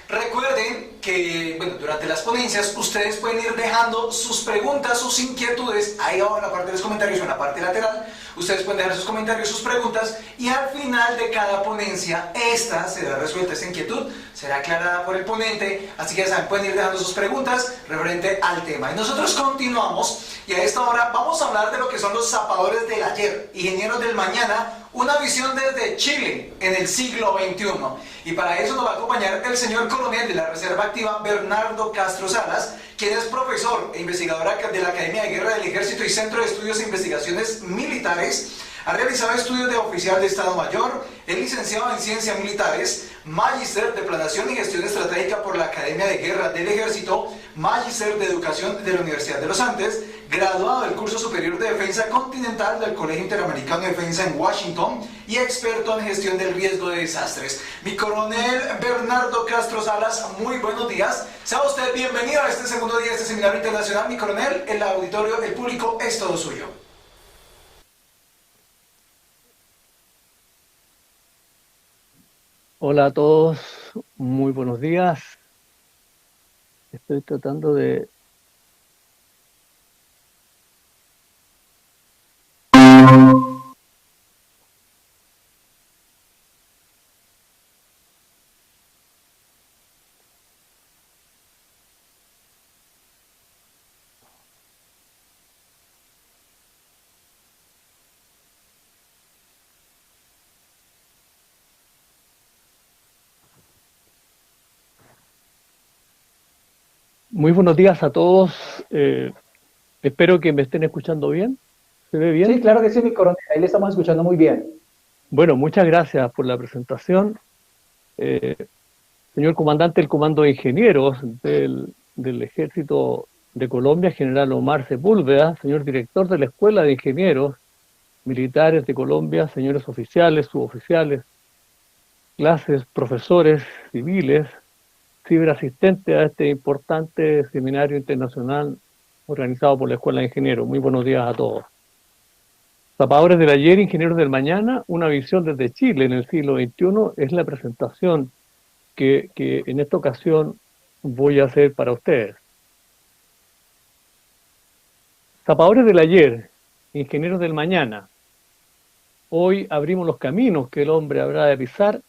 Recuerden que durante las ponencias ustedes pueden ir dejando sus preguntas, sus inquietudes ahí abajo en la parte de los comentarios o en la parte lateral. Ustedes pueden dejar sus comentarios, sus preguntas, y al final de cada ponencia esta será resuelta, esta inquietud será aclarada por el ponente. Así que ya saben, pueden ir dejando sus preguntas referente al tema. Y nosotros continuamos, y a esta hora vamos a hablar de lo que son los zapadores del ayer, ingenieros del mañana, una visión desde Chile en el siglo XXI. Y para eso nos va a acompañar el señor coronel de la Reserva Activa, Bernardo Castro Salas, quien es profesor e investigador de la Academia de Guerra del Ejército y Centro de Estudios e Investigaciones Militares. Ha realizado estudios de oficial de Estado Mayor, es licenciado en Ciencias Militares, magíster de Planación y Gestión Estratégica por la Academia de Guerra del Ejército, magíster de Educación de la Universidad de los Andes, graduado del Curso Superior de Defensa Continental del Colegio Interamericano de Defensa en Washington y experto en gestión del riesgo de desastres. Mi coronel Bernardo Castro Salas, muy buenos días. Sea usted bienvenido a este segundo día de este seminario internacional. Mi coronel, el auditorio, el público es todo suyo. Hola a todos, muy buenos días. Estoy tratando de... Muy buenos días a todos. Espero que me estén escuchando bien. ¿Se ve bien? Sí, claro que sí, mi coronel. Ahí le estamos escuchando muy bien. Bueno, muchas gracias por la presentación. Señor comandante del Comando de Ingenieros del Ejército de Colombia, general Omar Sepúlveda, señor director de la Escuela de Ingenieros Militares de Colombia, señores oficiales, suboficiales, clases, profesores civiles, ciberasistente a este importante seminario internacional organizado por la Escuela de Ingenieros. Muy buenos días a todos. Zapadores del ayer, ingenieros del mañana, una visión desde Chile en el siglo XXI es la presentación que en esta ocasión voy a hacer para ustedes. Zapadores del ayer, ingenieros del mañana. Hoy abrimos los caminos que el hombre habrá de pisar,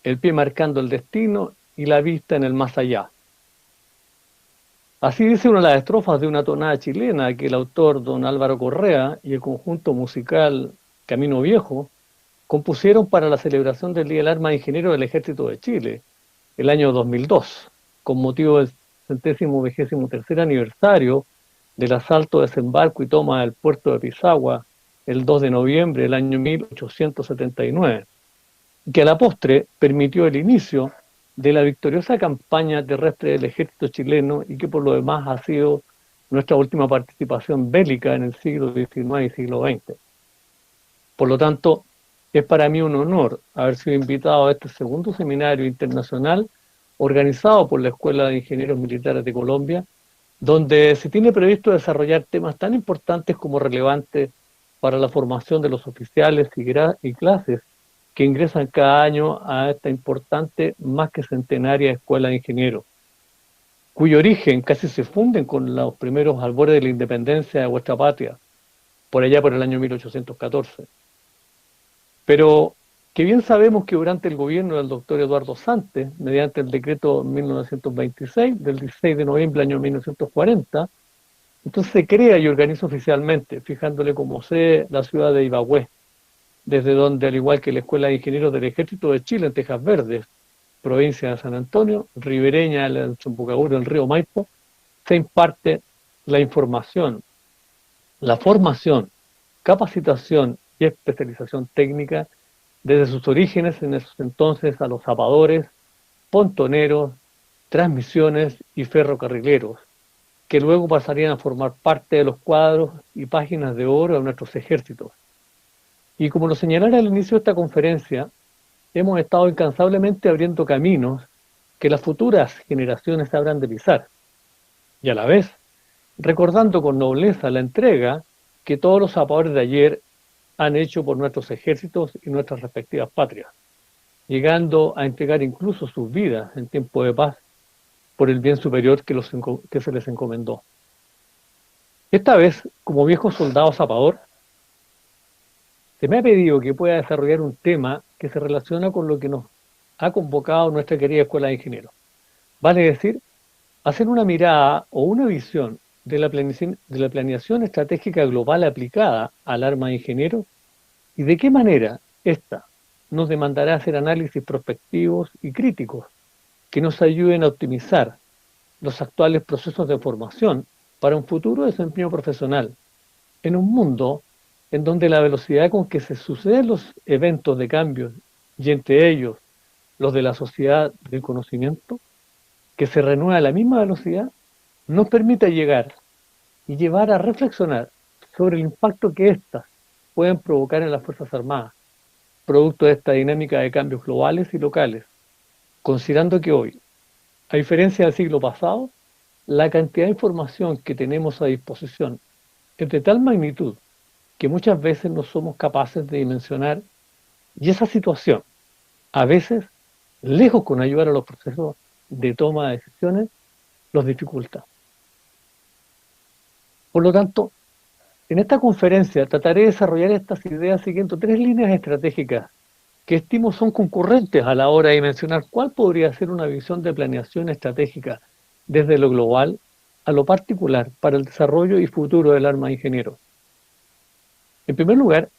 el pie marcando el destino y la vista en el más allá. Así dice una de las estrofas de una tonada chilena que el autor don Álvaro Correa y el conjunto musical Camino Viejo compusieron para la celebración del Día del Arma de Ingeniero del Ejército de Chile, el año 2002, con motivo del 123º aniversario del asalto, desembarco y toma del puerto de Pisagua el 2 de noviembre del año 1879, que a la postre permitió el inicio de la victoriosa campaña terrestre del ejército chileno y que por lo demás ha sido nuestra última participación bélica en el siglo XIX y siglo XX. Por lo tanto, es para mí un honor haber sido invitado a este segundo seminario internacional organizado por la Escuela de Ingenieros Militares de Colombia, donde se tiene previsto desarrollar temas tan importantes como relevantes para la formación de los oficiales y clases que ingresan cada año a esta importante, más que centenaria Escuela de Ingenieros, cuyo origen casi se funden con los primeros albores de la independencia de vuestra patria, por allá por el año 1814. Pero que bien sabemos que durante el gobierno del doctor Eduardo Santos, mediante el decreto 1926, del 16 de noviembre del año 1940, entonces se crea y organiza oficialmente, fijándole como sede la ciudad de Ibagué, desde donde, al igual que la Escuela de Ingenieros del Ejército de Chile en Tejas Verdes, provincia de San Antonio, ribereña del Desembocadura del río Maipo, se imparte la información, la formación, capacitación y especialización técnica desde sus orígenes en esos entonces a los zapadores, pontoneros, transmisiones y ferrocarrileros, que luego pasarían a formar parte de los cuadros y páginas de oro de nuestros ejércitos. Y como lo señalara al inicio de esta conferencia, hemos estado incansablemente abriendo caminos que las futuras generaciones habrán de pisar, y a la vez recordando con nobleza la entrega que todos los zapadores de ayer han hecho por nuestros ejércitos y nuestras respectivas patrias. llegando a entregar incluso sus vidas en tiempo de paz por el bien superior que se les encomendó. Esta vez, como viejo soldado zapador, se me ha pedido que pueda desarrollar un tema que se relaciona con lo que nos ha convocado nuestra querida Escuela de Ingenieros. Vale decir, hacer una mirada o una visión de la planeación estratégica global aplicada al arma de ingenieros y de qué manera ésta nos demandará hacer análisis prospectivos y críticos que nos ayuden a optimizar los actuales procesos de formación para un futuro desempeño profesional en un mundo en donde la velocidad con que se suceden los eventos de cambio, y entre ellos los de la sociedad del conocimiento, que se renueva a la misma velocidad, nos permite llegar y llevar a reflexionar sobre el impacto que éstas pueden provocar en las Fuerzas Armadas, producto de esta dinámica de cambios globales y locales, considerando que hoy, a diferencia del siglo pasado, la cantidad de información que tenemos a disposición es de tal magnitud que muchas veces no somos capaces de dimensionar, y esa situación, a veces, lejos con ayudar a los procesos de toma de decisiones, los dificulta. Por lo tanto, en esta conferencia trataré de desarrollar estas ideas siguiendo 3 líneas estratégicas que estimo son concurrentes a la hora de mencionar cuál podría ser una visión de planeación estratégica desde lo global a lo particular para el desarrollo y futuro del arma de ingeniero. En primer lugar,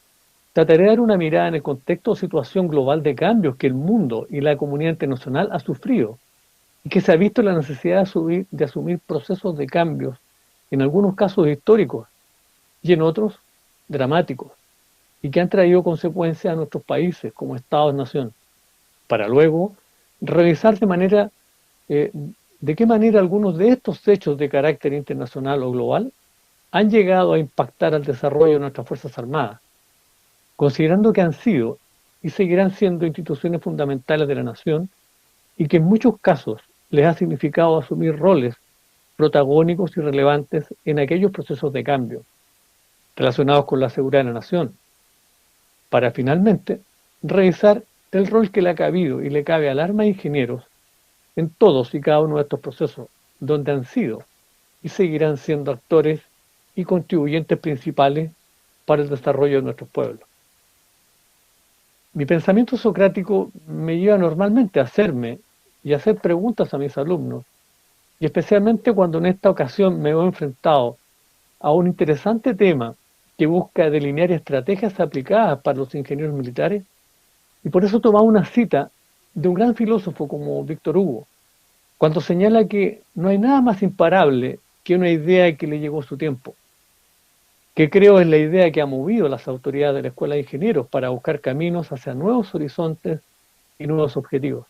trataré de dar una mirada en el contexto o situación global de cambios que el mundo y la comunidad internacional ha sufrido y que se ha visto la necesidad de asumir procesos de cambios, en algunos casos históricos y en otros dramáticos, y que han traído consecuencias a nuestros países como Estados-nación, para luego revisar de qué manera algunos de estos hechos de carácter internacional o global han llegado a impactar al desarrollo de nuestras Fuerzas Armadas, considerando que han sido y seguirán siendo instituciones fundamentales de la nación y que en muchos casos les ha significado asumir roles protagónicos y relevantes en aquellos procesos de cambio relacionados con la seguridad de la nación, para finalmente revisar el rol que le ha cabido y le cabe al arma de ingenieros en todos y cada uno de estos procesos, donde han sido y seguirán siendo actores y contribuyentes principales para el desarrollo de nuestros pueblos. Mi pensamiento socrático me lleva normalmente a hacerme y a hacer preguntas a mis alumnos, y especialmente cuando en esta ocasión me veo enfrentado a un interesante tema que busca delinear estrategias aplicadas para los ingenieros militares, y por eso tomaba una cita de un gran filósofo como Víctor Hugo, cuando señala que no hay nada más imparable que una idea que le llegó a su tiempo, que creo es la idea que ha movido a las autoridades de la Escuela de Ingenieros para buscar caminos hacia nuevos horizontes y nuevos objetivos.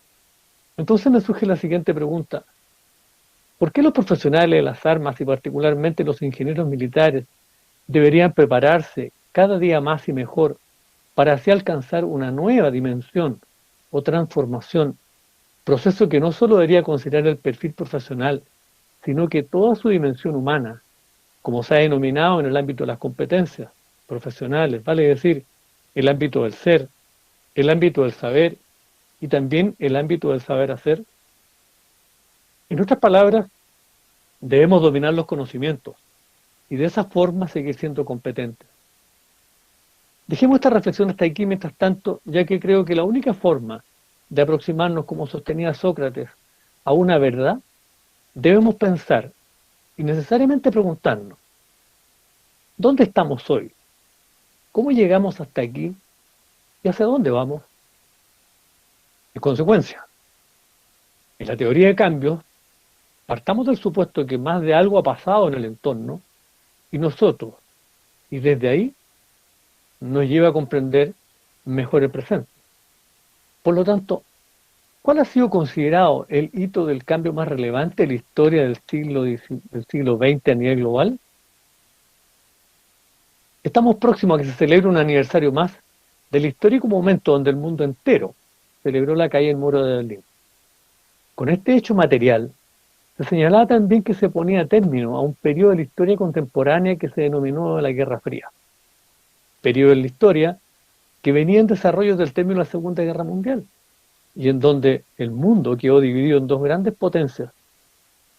Entonces me surge la siguiente pregunta: ¿por qué los profesionales de las armas y particularmente los ingenieros militares deberían prepararse cada día más y mejor para así alcanzar una nueva dimensión o transformación, proceso que no solo debería considerar el perfil profesional, sino que toda su dimensión humana, como se ha denominado en el ámbito de las competencias profesionales, vale decir, el ámbito del ser, el ámbito del saber y también el ámbito del saber hacer? En otras palabras, debemos dominar los conocimientos y de esa forma seguir siendo competentes. Dejemos esta reflexión hasta aquí mientras tanto, ya que creo que la única forma de aproximarnos, como sostenía Sócrates, a una verdad, debemos pensar y necesariamente preguntarnos: ¿dónde estamos hoy? ¿Cómo llegamos hasta aquí? ¿Y hacia dónde vamos? En consecuencia, en la teoría de cambios, partamos del supuesto que más de algo ha pasado en el entorno y nosotros, y desde ahí, nos lleva a comprender mejor el presente. Por lo tanto, ¿cuál ha sido considerado el hito del cambio más relevante en la historia del siglo XX a nivel global? Estamos próximos a que se celebre un aniversario más del histórico momento donde el mundo entero celebró la caída del muro de Berlín. Con este hecho material, se señalaba también que se ponía término a un periodo de la historia contemporánea que se denominó la Guerra Fría. Periodo en la historia que venía en desarrollo del término de la Segunda Guerra Mundial, y en donde el mundo quedó dividido en dos grandes potencias,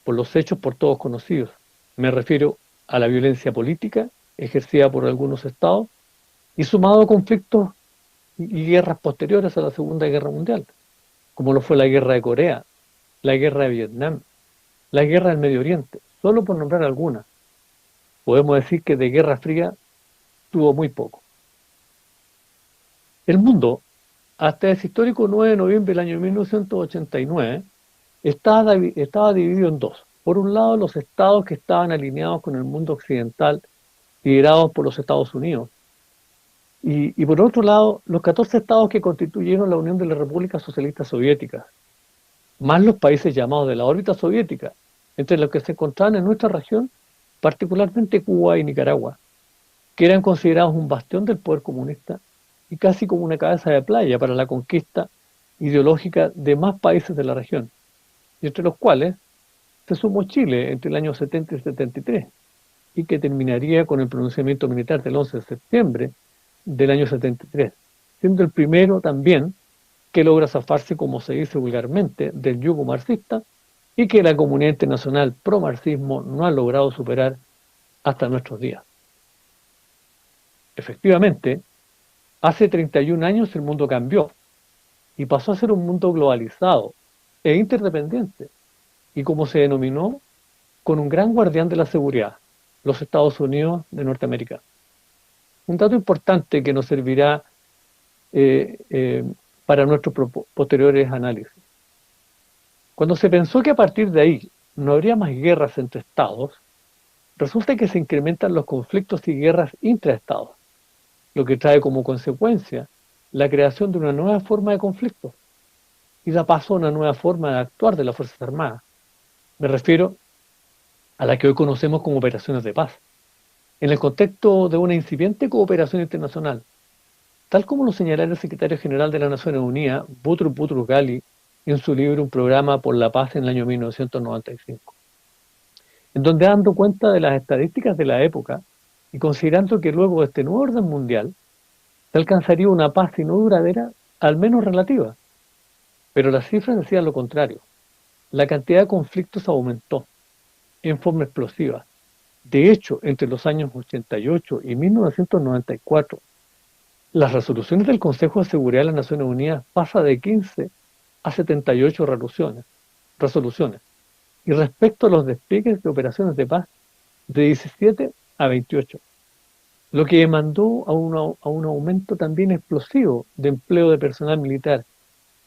por los hechos por todos conocidos. Me refiero a la violencia política ejercida por algunos estados y sumado a conflictos y guerras posteriores a la Segunda Guerra Mundial, como lo fue la Guerra de Corea, la Guerra de Vietnam, la Guerra del Medio Oriente, solo por nombrar algunas. Podemos decir que de Guerra Fría tuvo muy poco. El mundo, hasta ese histórico 9 de noviembre del año 1989, estaba dividido en dos. Por un lado, los estados que estaban alineados con el mundo occidental, liderados por los Estados Unidos. Y por otro lado, los 14 estados que constituyeron la Unión de las Repúblicas Socialistas Soviéticas, más los países llamados de la órbita soviética, entre los que se encontraban en nuestra región, particularmente Cuba y Nicaragua, que eran considerados un bastión del poder comunista y casi como una cabeza de playa para la conquista ideológica de más países de la región, y entre los cuales se sumó Chile entre el año 70 y 73, y que terminaría con el pronunciamiento militar del 11 de septiembre del año 73, siendo el primero también que logra zafarse, como se dice vulgarmente, del yugo marxista y que la comunidad internacional pro-marxismo no ha logrado superar hasta nuestros días. Efectivamente, hace 31 años el mundo cambió y pasó a ser un mundo globalizado e interdependiente, y como se denominó, con un gran guardián de la seguridad, los Estados Unidos de Norteamérica. Un dato importante que nos servirá para nuestros posteriores análisis. Cuando se pensó que a partir de ahí no habría más guerras entre estados, resulta que se incrementan los conflictos y guerras intraestados, lo que trae como consecuencia la creación de una nueva forma de conflicto y da paso a una nueva forma de actuar de las Fuerzas Armadas. Me refiero a la que hoy conocemos como operaciones de paz, en el contexto de una incipiente cooperación internacional, tal como lo señalara el secretario general de las Naciones Unidas, Boutros Boutros-Ghali, en su libro Un programa por la paz en el año 1995, en donde dando cuenta de las estadísticas de la época y considerando que luego de este nuevo orden mundial se alcanzaría una paz si no duradera, al menos relativa. Pero las cifras decían lo contrario. La cantidad de conflictos aumentó en forma explosiva. De hecho, entre los años 88 y 1994, las resoluciones del Consejo de Seguridad de las Naciones Unidas pasan de 15 a 78 resoluciones. Y respecto a los despliegues de operaciones de paz, de 17 a 28. Lo que demandó a un aumento también explosivo de empleo de personal militar,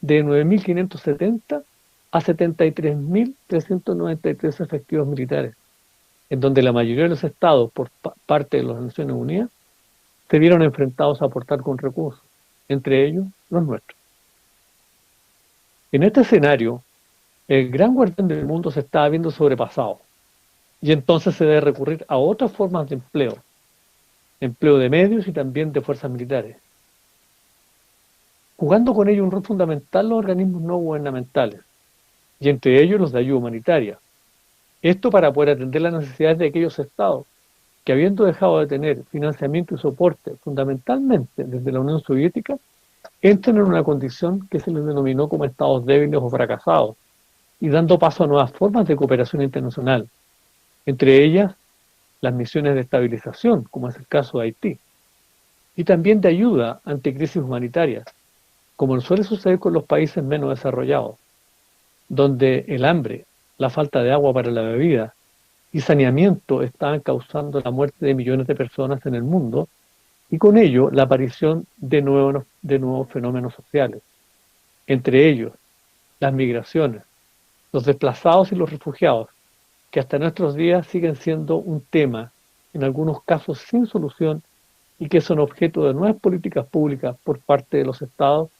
de 9.570 a 73.393 efectivos militares, en donde la mayoría de los estados, por parte de las Naciones Unidas, se vieron enfrentados a aportar con recursos, entre ellos los nuestros. En este escenario, el gran guardián del mundo se estaba viendo sobrepasado, y entonces se debe recurrir a otras formas de empleo de medios y también de fuerzas militares, jugando con ello un rol fundamental los organismos no gubernamentales, y entre ellos los de ayuda humanitaria. Esto para poder atender las necesidades de aquellos estados que, habiendo dejado de tener financiamiento y soporte fundamentalmente desde la Unión Soviética, entran en una condición que se les denominó como estados débiles o fracasados, y dando paso a nuevas formas de cooperación internacional, entre ellas las misiones de estabilización, como es el caso de Haití, y también de ayuda ante crisis humanitarias, como suele suceder con los países menos desarrollados, donde el hambre, la falta de agua para la bebida y saneamiento estaban causando la muerte de millones de personas en el mundo, y con ello la aparición de nuevos fenómenos sociales, entre ellos las migraciones, los desplazados y los refugiados, que hasta nuestros días siguen siendo un tema, en algunos casos sin solución, y que son objeto de nuevas políticas públicas por parte de los estados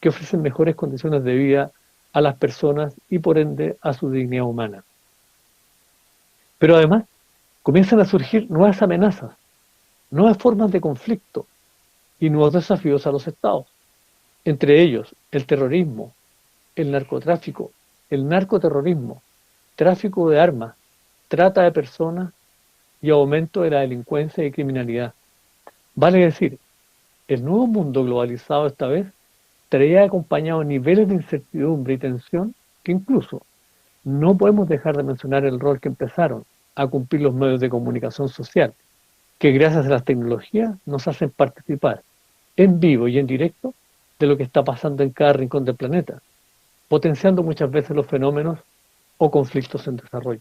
que ofrecen mejores condiciones de vida a las personas y por ende a su dignidad humana. Pero además comienzan a surgir nuevas amenazas, nuevas formas de conflicto y nuevos desafíos a los estados, entre ellos el terrorismo, el narcotráfico, el narcoterrorismo, tráfico de armas, trata de personas y aumento de la delincuencia y criminalidad. Vale decir, el nuevo mundo globalizado esta vez traía acompañado niveles de incertidumbre y tensión que incluso no podemos dejar de mencionar el rol que empezaron a cumplir los medios de comunicación social, que gracias a las tecnologías nos hacen participar en vivo y en directo de lo que está pasando en cada rincón del planeta, potenciando muchas veces los fenómenos o conflictos en desarrollo.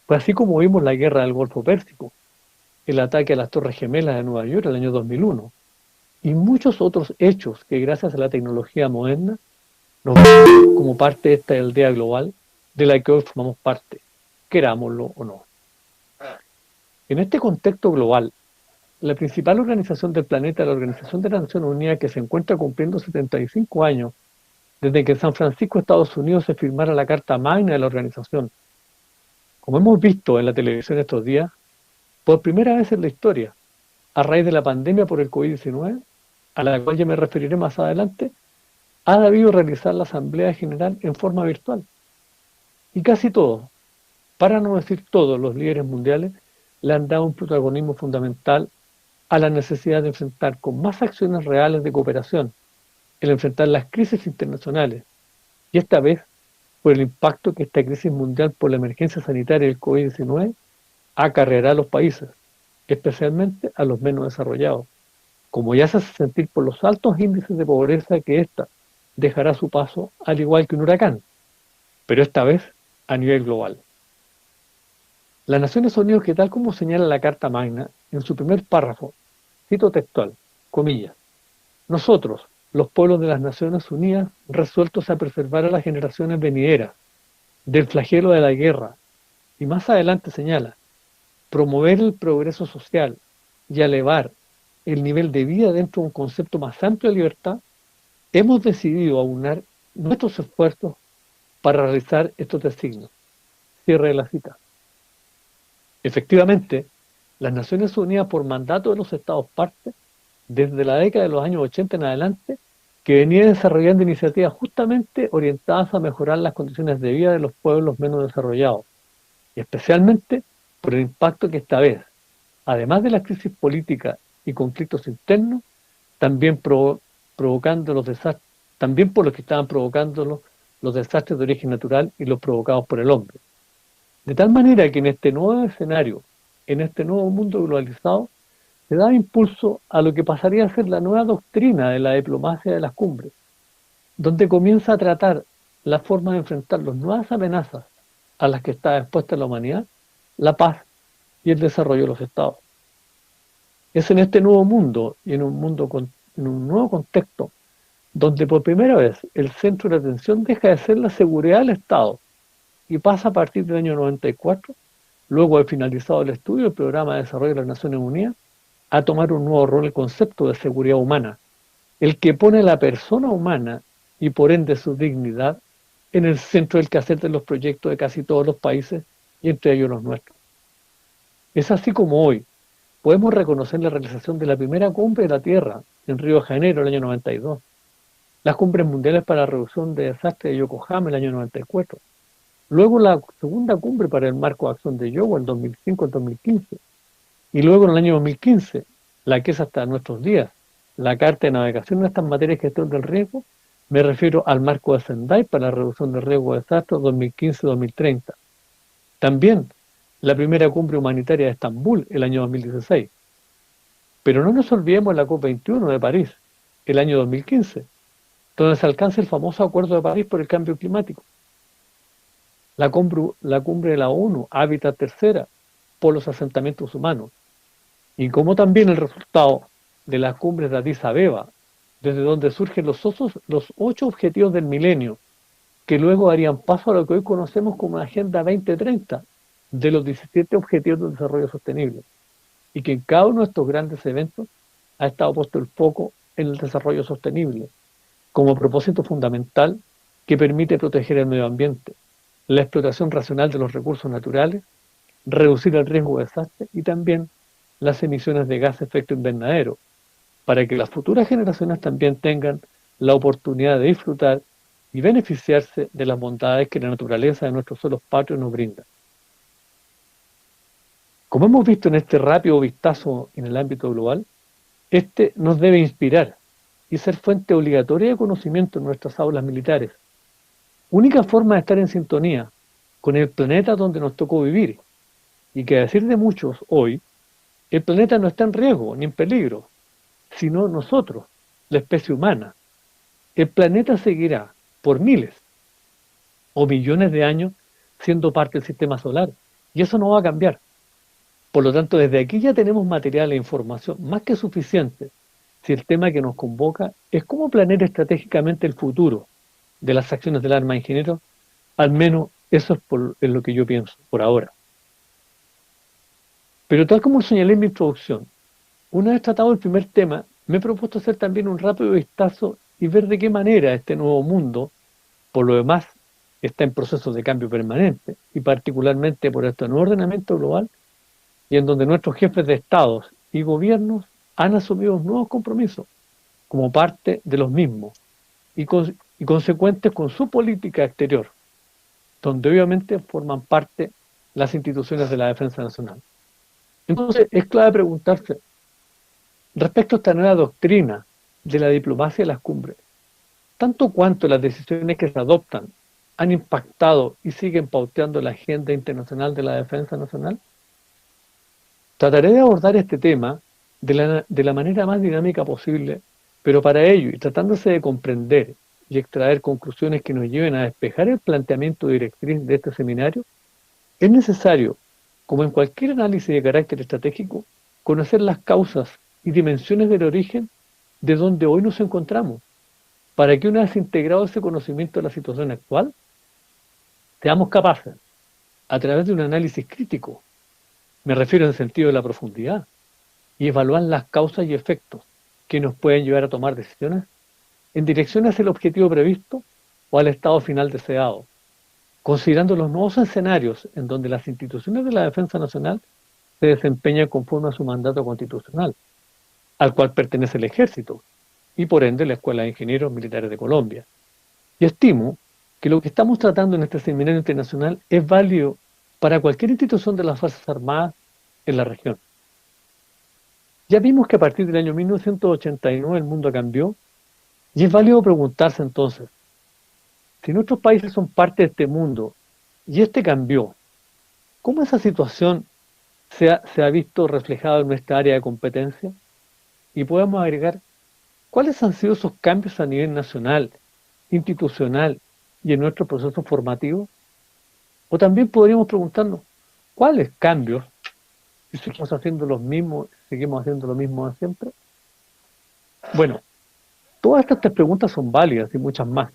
Pues así como vimos la guerra del Golfo Pérsico, el ataque a las Torres Gemelas de Nueva York en el año 2001, y muchos otros hechos que gracias a la tecnología moderna nos ven como parte de esta aldea global de la que hoy formamos parte, querámoslo o no. En este contexto global, la principal organización del planeta, la Organización de las Naciones Unidas, que se encuentra cumpliendo 75 años desde que en San Francisco, Estados Unidos, se firmara la Carta Magna de la organización. Como hemos visto en la televisión estos días, por primera vez en la historia, a raíz de la pandemia por el COVID-19, a la cual ya me referiré más adelante, ha debido realizar la Asamblea General en forma virtual. Y casi todos, para no decir todos los líderes mundiales, le han dado un protagonismo fundamental a la necesidad de enfrentar con más acciones reales de cooperación, el enfrentar las crisis internacionales, y esta vez por el impacto que esta crisis mundial por la emergencia sanitaria del COVID-19 acarreará a los países, especialmente a los menos desarrollados, como ya se hace sentir por los altos índices de pobreza que ésta dejará a su paso, al igual que un huracán, pero esta vez a nivel global. Las Naciones Unidas, que tal como señala la Carta Magna, en su primer párrafo, cito textual, comillas, nosotros, los pueblos de las Naciones Unidas, resueltos a preservar a las generaciones venideras del flagelo de la guerra, y más adelante señala, promover el progreso social y elevar el nivel de vida dentro de un concepto más amplio de libertad, hemos decidido aunar nuestros esfuerzos para realizar estos designios. Cierre de la cita. Efectivamente, las Naciones Unidas, por mandato de los Estados partes, desde la década de los años 80 en adelante, que venía desarrollando iniciativas justamente orientadas a mejorar las condiciones de vida de los pueblos menos desarrollados, y especialmente por el impacto que esta vez, además de la crisis política y conflictos internos, también provocando los desastres, también por los que estaban provocando los desastres de origen natural y los provocados por el hombre. De tal manera que en este nuevo escenario, en este nuevo mundo globalizado, se da impulso a lo que pasaría a ser la nueva doctrina de la diplomacia de las cumbres, donde comienza a tratar la forma de enfrentar las nuevas amenazas a las que está expuesta la humanidad, la paz y el desarrollo de los estados. Es en este nuevo mundo y en un nuevo contexto donde por primera vez el centro de atención deja de ser la seguridad del Estado y pasa a partir del año 94, luego de finalizado el estudio del Programa de Desarrollo de las Naciones Unidas, a tomar un nuevo rol el concepto de seguridad humana, el que pone a la persona humana y por ende su dignidad en el centro del quehacer de los proyectos de casi todos los países y entre ellos los nuestros. Es así como hoy podemos reconocer la realización de la primera cumbre de la Tierra en Río de Janeiro el año 92, las cumbres mundiales para la reducción de desastres de Yokohama el año 94, luego la segunda cumbre para el marco de acción de Yogo en 2005-2015, y luego en el año 2015, la que es hasta nuestros días, la Carta de Navegación en estas materias de gestión del riesgo, me refiero al marco de Sendai para la reducción de riesgo de desastres 2015-2030. También la primera cumbre humanitaria de Estambul el año 2016. Pero no nos olvidemos la COP21 de París, el año 2015, donde se alcanza el famoso Acuerdo de París por el cambio climático. La cumbre de la ONU, Hábitat Tercera, por los asentamientos humanos, y como también el resultado de las cumbres de Addis Abeba, desde donde surgen los 8 objetivos del milenio, que luego darían paso a lo que hoy conocemos como la Agenda 2030, de los 17 Objetivos de Desarrollo Sostenible, y que en cada uno de estos grandes eventos ha estado puesto el foco en el desarrollo sostenible, como propósito fundamental que permite proteger el medio ambiente, la explotación racional de los recursos naturales, reducir el riesgo de desastre y también las emisiones de gas de efecto invernadero, para que las futuras generaciones también tengan la oportunidad de disfrutar y beneficiarse de las bondades que la naturaleza de nuestros suelos patrios nos brinda. Como hemos visto en este rápido vistazo en el ámbito global, este nos debe inspirar y ser fuente obligatoria de conocimiento en nuestras aulas militares. Única forma de estar en sintonía con el planeta donde nos tocó vivir, y que a decir de muchos hoy, el planeta no está en riesgo ni en peligro, sino nosotros, la especie humana. El planeta seguirá por miles o millones de años siendo parte del sistema solar, y eso no va a cambiar. Por lo tanto, desde aquí ya tenemos material e información más que suficiente si el tema que nos convoca es cómo planear estratégicamente el futuro de las acciones del arma ingeniero. Al menos eso es lo que yo pienso por ahora. Pero tal como señalé en mi introducción, una vez tratado el primer tema, me he propuesto hacer también un rápido vistazo y ver de qué manera este nuevo mundo, por lo demás, está en proceso de cambio permanente, y particularmente por este nuevo ordenamiento global, y en donde nuestros jefes de estados y gobiernos han asumido nuevos compromisos como parte de los mismos y consecuentes con su política exterior, donde obviamente forman parte las instituciones de la defensa nacional. Entonces es clave preguntarse, respecto a esta nueva doctrina de la diplomacia de las cumbres, tanto cuanto las decisiones que se adoptan han impactado y siguen pauteando la agenda internacional de la defensa nacional. Trataré de abordar este tema de la manera más dinámica posible, pero para ello, y tratándose de comprender y extraer conclusiones que nos lleven a despejar el planteamiento directriz de este seminario, es necesario, como en cualquier análisis de carácter estratégico, conocer las causas y dimensiones del origen de donde hoy nos encontramos, para que una vez integrado ese conocimiento de la situación actual, seamos capaces, a través de un análisis crítico, me refiero en el sentido de la profundidad, y evaluar las causas y efectos que nos pueden llevar a tomar decisiones en dirección hacia el objetivo previsto o al estado final deseado, considerando los nuevos escenarios en donde las instituciones de la defensa nacional se desempeñan conforme a su mandato constitucional, al cual pertenece el Ejército y por ende la Escuela de Ingenieros Militares de Colombia. Y estimo que lo que estamos tratando en este seminario internacional es válido para cualquier institución de las Fuerzas Armadas en la región. Ya vimos que a partir del año 1989 el mundo cambió, y es válido preguntarse entonces, si nuestros países son parte de este mundo y este cambió, ¿cómo esa situación se ha visto reflejada en nuestra área de competencia? Y podemos agregar, ¿cuáles han sido esos cambios a nivel nacional, institucional y en nuestro proceso formativo? O también podríamos preguntarnos, ¿cuáles cambios, si seguimos haciendo lo mismo de siempre? Bueno, todas estas tres preguntas son válidas y muchas más.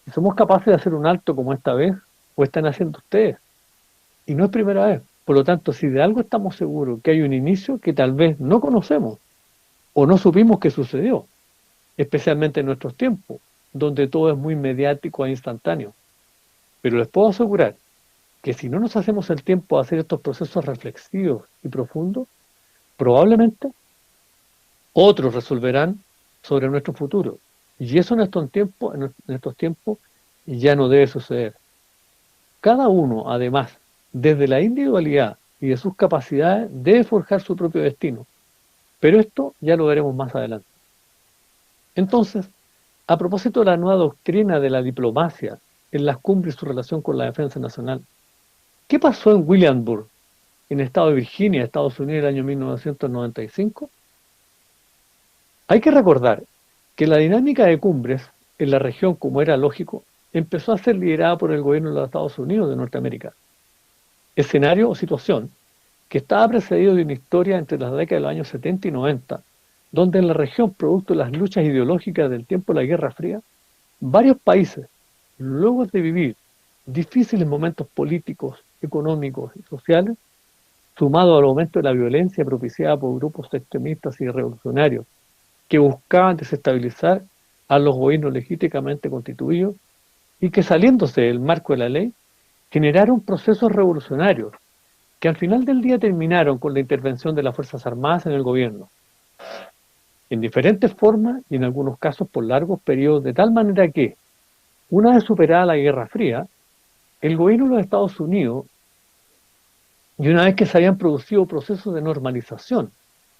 Si somos capaces de hacer un alto como esta vez, o están haciendo ustedes, y no es primera vez. Por lo tanto, si de algo estamos seguros, que hay un inicio que tal vez no conocemos, o no supimos que sucedió, especialmente en nuestros tiempos, donde todo es muy mediático e instantáneo. Pero les puedo asegurar que si no nos hacemos el tiempo de hacer estos procesos reflexivos y profundos, probablemente otros resolverán sobre nuestro futuro. Y eso en estos tiempos ya no debe suceder. Cada uno, además, desde la individualidad y de sus capacidades, debe forjar su propio destino. Pero esto ya lo veremos más adelante. Entonces, a propósito de la nueva doctrina de la diplomacia en las cumbres y su relación con la defensa nacional, ¿qué pasó en Williamsburg, en el estado de Virginia, Estados Unidos, en el año 1995? Hay que recordar que la dinámica de cumbres en la región, como era lógico, empezó a ser liderada por el gobierno de los Estados Unidos de Norteamérica. Escenario o situación que estaba precedido de una historia entre las décadas de los años 70 y 90, donde en la región, producto de las luchas ideológicas del tiempo de la Guerra Fría, varios países, luego de vivir difíciles momentos políticos, económicos y sociales, sumado al aumento de la violencia propiciada por grupos extremistas y revolucionarios que buscaban desestabilizar a los gobiernos legítimamente constituidos y que, saliéndose del marco de la ley, generaron procesos revolucionarios que al final del día terminaron con la intervención de las Fuerzas Armadas en el gobierno, en diferentes formas y en algunos casos por largos periodos, de tal manera que, una vez superada la Guerra Fría, el gobierno de los Estados Unidos, y una vez que se habían producido procesos de normalización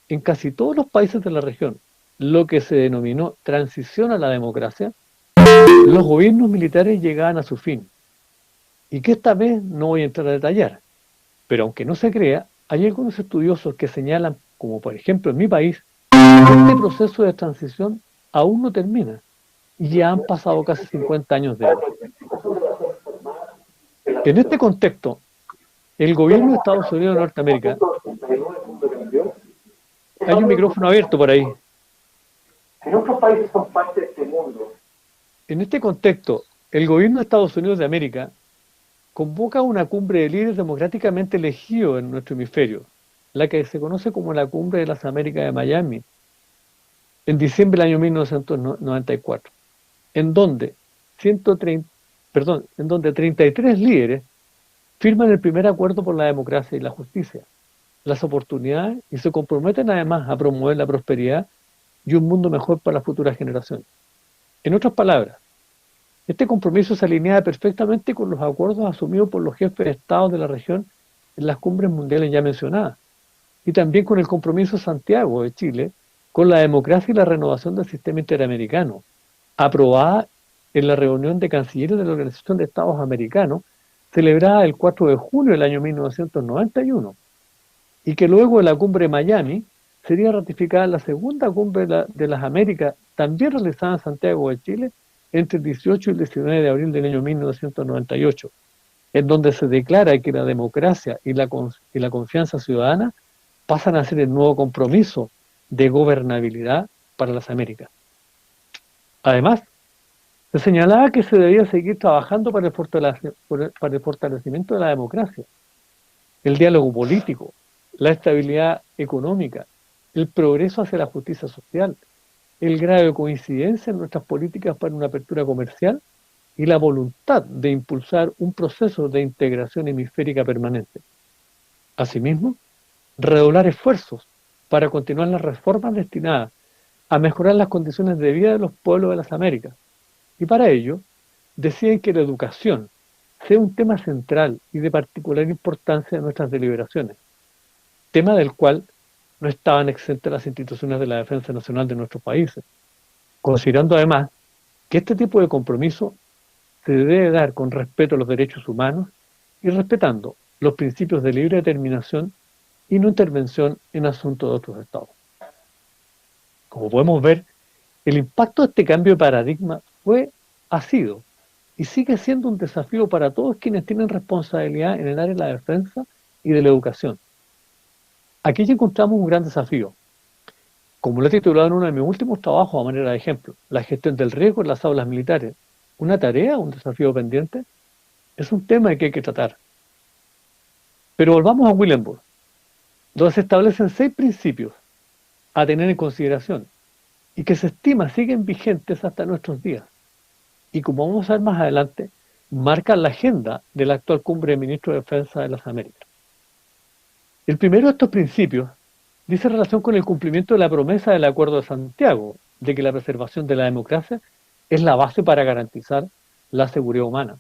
en casi todos los países de la región, lo que se denominó transición a la democracia, los gobiernos militares llegaban a su fin, y que esta vez no voy a entrar a detallar, pero aunque no se crea, hay algunos estudiosos que señalan, como por ejemplo en mi país, que este proceso de transición aún no termina, y ya han pasado casi 50 años de él. En este contexto, el gobierno de Estados Unidos de Norteamérica, hay un micrófono abierto por ahí. En otros países son parte de este mundo. En este contexto, el gobierno de Estados Unidos de América convoca una cumbre de líderes democráticamente elegidos en nuestro hemisferio, la que se conoce como la Cumbre de las Américas de Miami, en diciembre del año 1994, en donde 33 líderes firman el primer acuerdo por la democracia y la justicia, las oportunidades, y se comprometen además a promover la prosperidad y un mundo mejor para las futuras generaciones. En otras palabras, este compromiso se alineaba perfectamente con los acuerdos asumidos por los jefes de Estado de la región en las cumbres mundiales ya mencionadas, y también con el compromiso de Santiago de Chile con la democracia y la renovación del sistema interamericano, aprobada en la reunión de cancilleres de la Organización de Estados Americanos, celebrada el 4 de junio del año 1991, y que luego de la cumbre de Miami sería ratificada la segunda cumbre de las Américas, también realizada en Santiago de Chile, entre el 18 y el 19 de abril del año 1998, en donde se declara que la democracia y la confianza ciudadana pasan a ser el nuevo compromiso de gobernabilidad para las Américas. Además, se señalaba que se debía seguir trabajando para el fortalecimiento de la democracia, el diálogo político, la estabilidad económica, el progreso hacia la justicia social, el grado de coincidencia en nuestras políticas para una apertura comercial y la voluntad de impulsar un proceso de integración hemisférica permanente. Asimismo, redoblar esfuerzos para continuar las reformas destinadas a mejorar las condiciones de vida de los pueblos de las Américas. Y para ello, deciden que la educación sea un tema central y de particular importancia en nuestras deliberaciones, tema del cual no estaban exentas las instituciones de la defensa nacional de nuestros países, considerando además que este tipo de compromiso se debe dar con respeto a los derechos humanos y respetando los principios de libre determinación y no intervención en asuntos de otros estados. Como podemos ver, el impacto de este cambio de paradigma ha sido y sigue siendo un desafío para todos quienes tienen responsabilidad en el área de la defensa y de la educación. Aquí ya encontramos un gran desafío. Como lo he titulado en uno de mis últimos trabajos a manera de ejemplo, la gestión del riesgo en las aulas militares, una tarea, un desafío pendiente, es un tema que hay que tratar. Pero volvamos a Willenburg, donde se establecen 6 principios a tener en consideración y que se estima siguen vigentes hasta nuestros días. Y como vamos a ver más adelante, marcan la agenda de la actual cumbre de ministros de Defensa de las Américas. El primero de estos principios dice relación con el cumplimiento de la promesa del Acuerdo de Santiago, de que la preservación de la democracia es la base para garantizar la seguridad humana.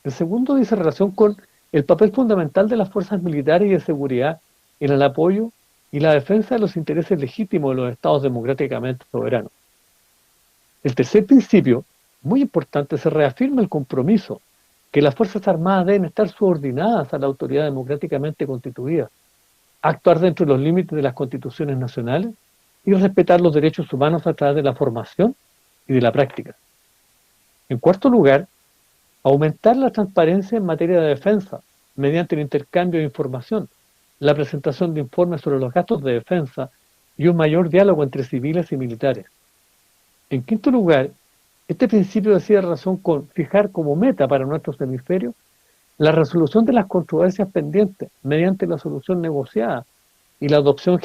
El segundo dice relación con el papel fundamental de las fuerzas militares y de seguridad en el apoyo y la defensa de los intereses legítimos de los estados democráticamente soberanos. El tercer principio, muy importante, se reafirma el compromiso que las Fuerzas Armadas deben estar subordinadas a la autoridad democráticamente constituida, actuar dentro de los límites de las constituciones nacionales y respetar los derechos humanos a través de la formación y de la práctica. En cuarto lugar, aumentar la transparencia en materia de defensa mediante el intercambio de información, la presentación de informes sobre los gastos de defensa y un mayor diálogo entre civiles y militares. En quinto lugar, este principio decide relación con fijar como meta para nuestros hemisferios la resolución de las controversias pendientes mediante la solución negociada y la adopción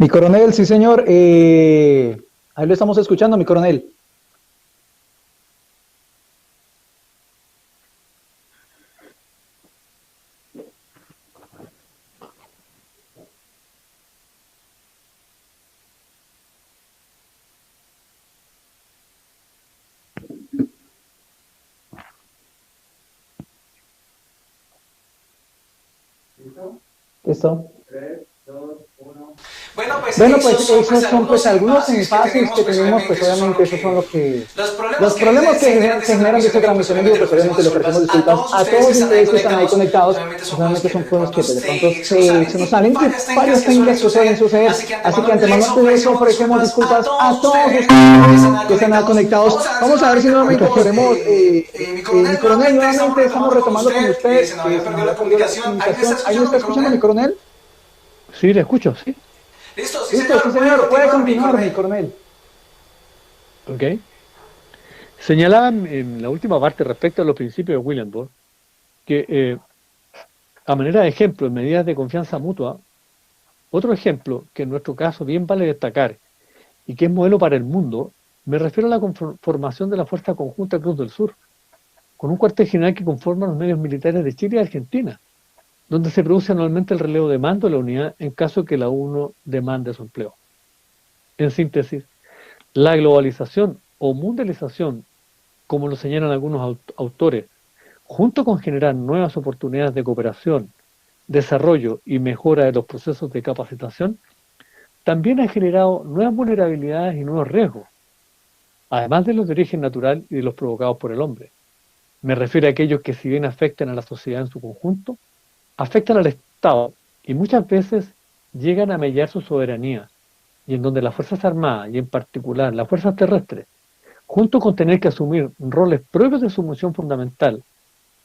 Mi coronel, sí señor, ahí lo estamos escuchando, mi coronel. ¿Listo? Bueno, pues Bueno, esos pues son esos son pues algunos impases impases que tenemos, pues obviamente esos son los los problemas que se generan de esta transmisión en vivo, pues obviamente le ofrecemos disculpas a todos ustedes que están ahí conectados, pues obviamente son cosas que de pronto se nos salen, varias técnicas que suelen suceder, así que antemano les ofrecemos disculpas a todos ustedes que están ahí conectados. Vamos a ver si nuevamente podemos, mi coronel, nuevamente estamos retomando con usted, se nos había perdido la comunicación, ¿ahí me está escuchando mi coronel? Sí, le escucho, sí. Listo, sí Listo, sí señor, puede continuar mi coronel. Ok. Señalaba en la última parte respecto a los principios de Willenborg que a manera de ejemplo, en medidas de confianza mutua, otro ejemplo que en nuestro caso bien vale destacar y que es modelo para el mundo, me refiero a la conformación de la Fuerza Conjunta Cruz del Sur, con un cuartel general que conforma los medios militares de Chile y Argentina, donde se produce anualmente el relevo de mando de la unidad en caso que la UNO demande su empleo. En síntesis, la globalización o mundialización, como lo señalan algunos autores, junto con generar nuevas oportunidades de cooperación, desarrollo y mejora de los procesos de capacitación, también ha generado nuevas vulnerabilidades y nuevos riesgos, además de los de origen natural y de los provocados por el hombre. Me refiero a aquellos que, si bien afectan a la sociedad en su conjunto, afectan al Estado y muchas veces llegan a mellar su soberanía, y en donde las Fuerzas Armadas, y en particular las Fuerzas Terrestres, junto con tener que asumir roles propios de su misión fundamental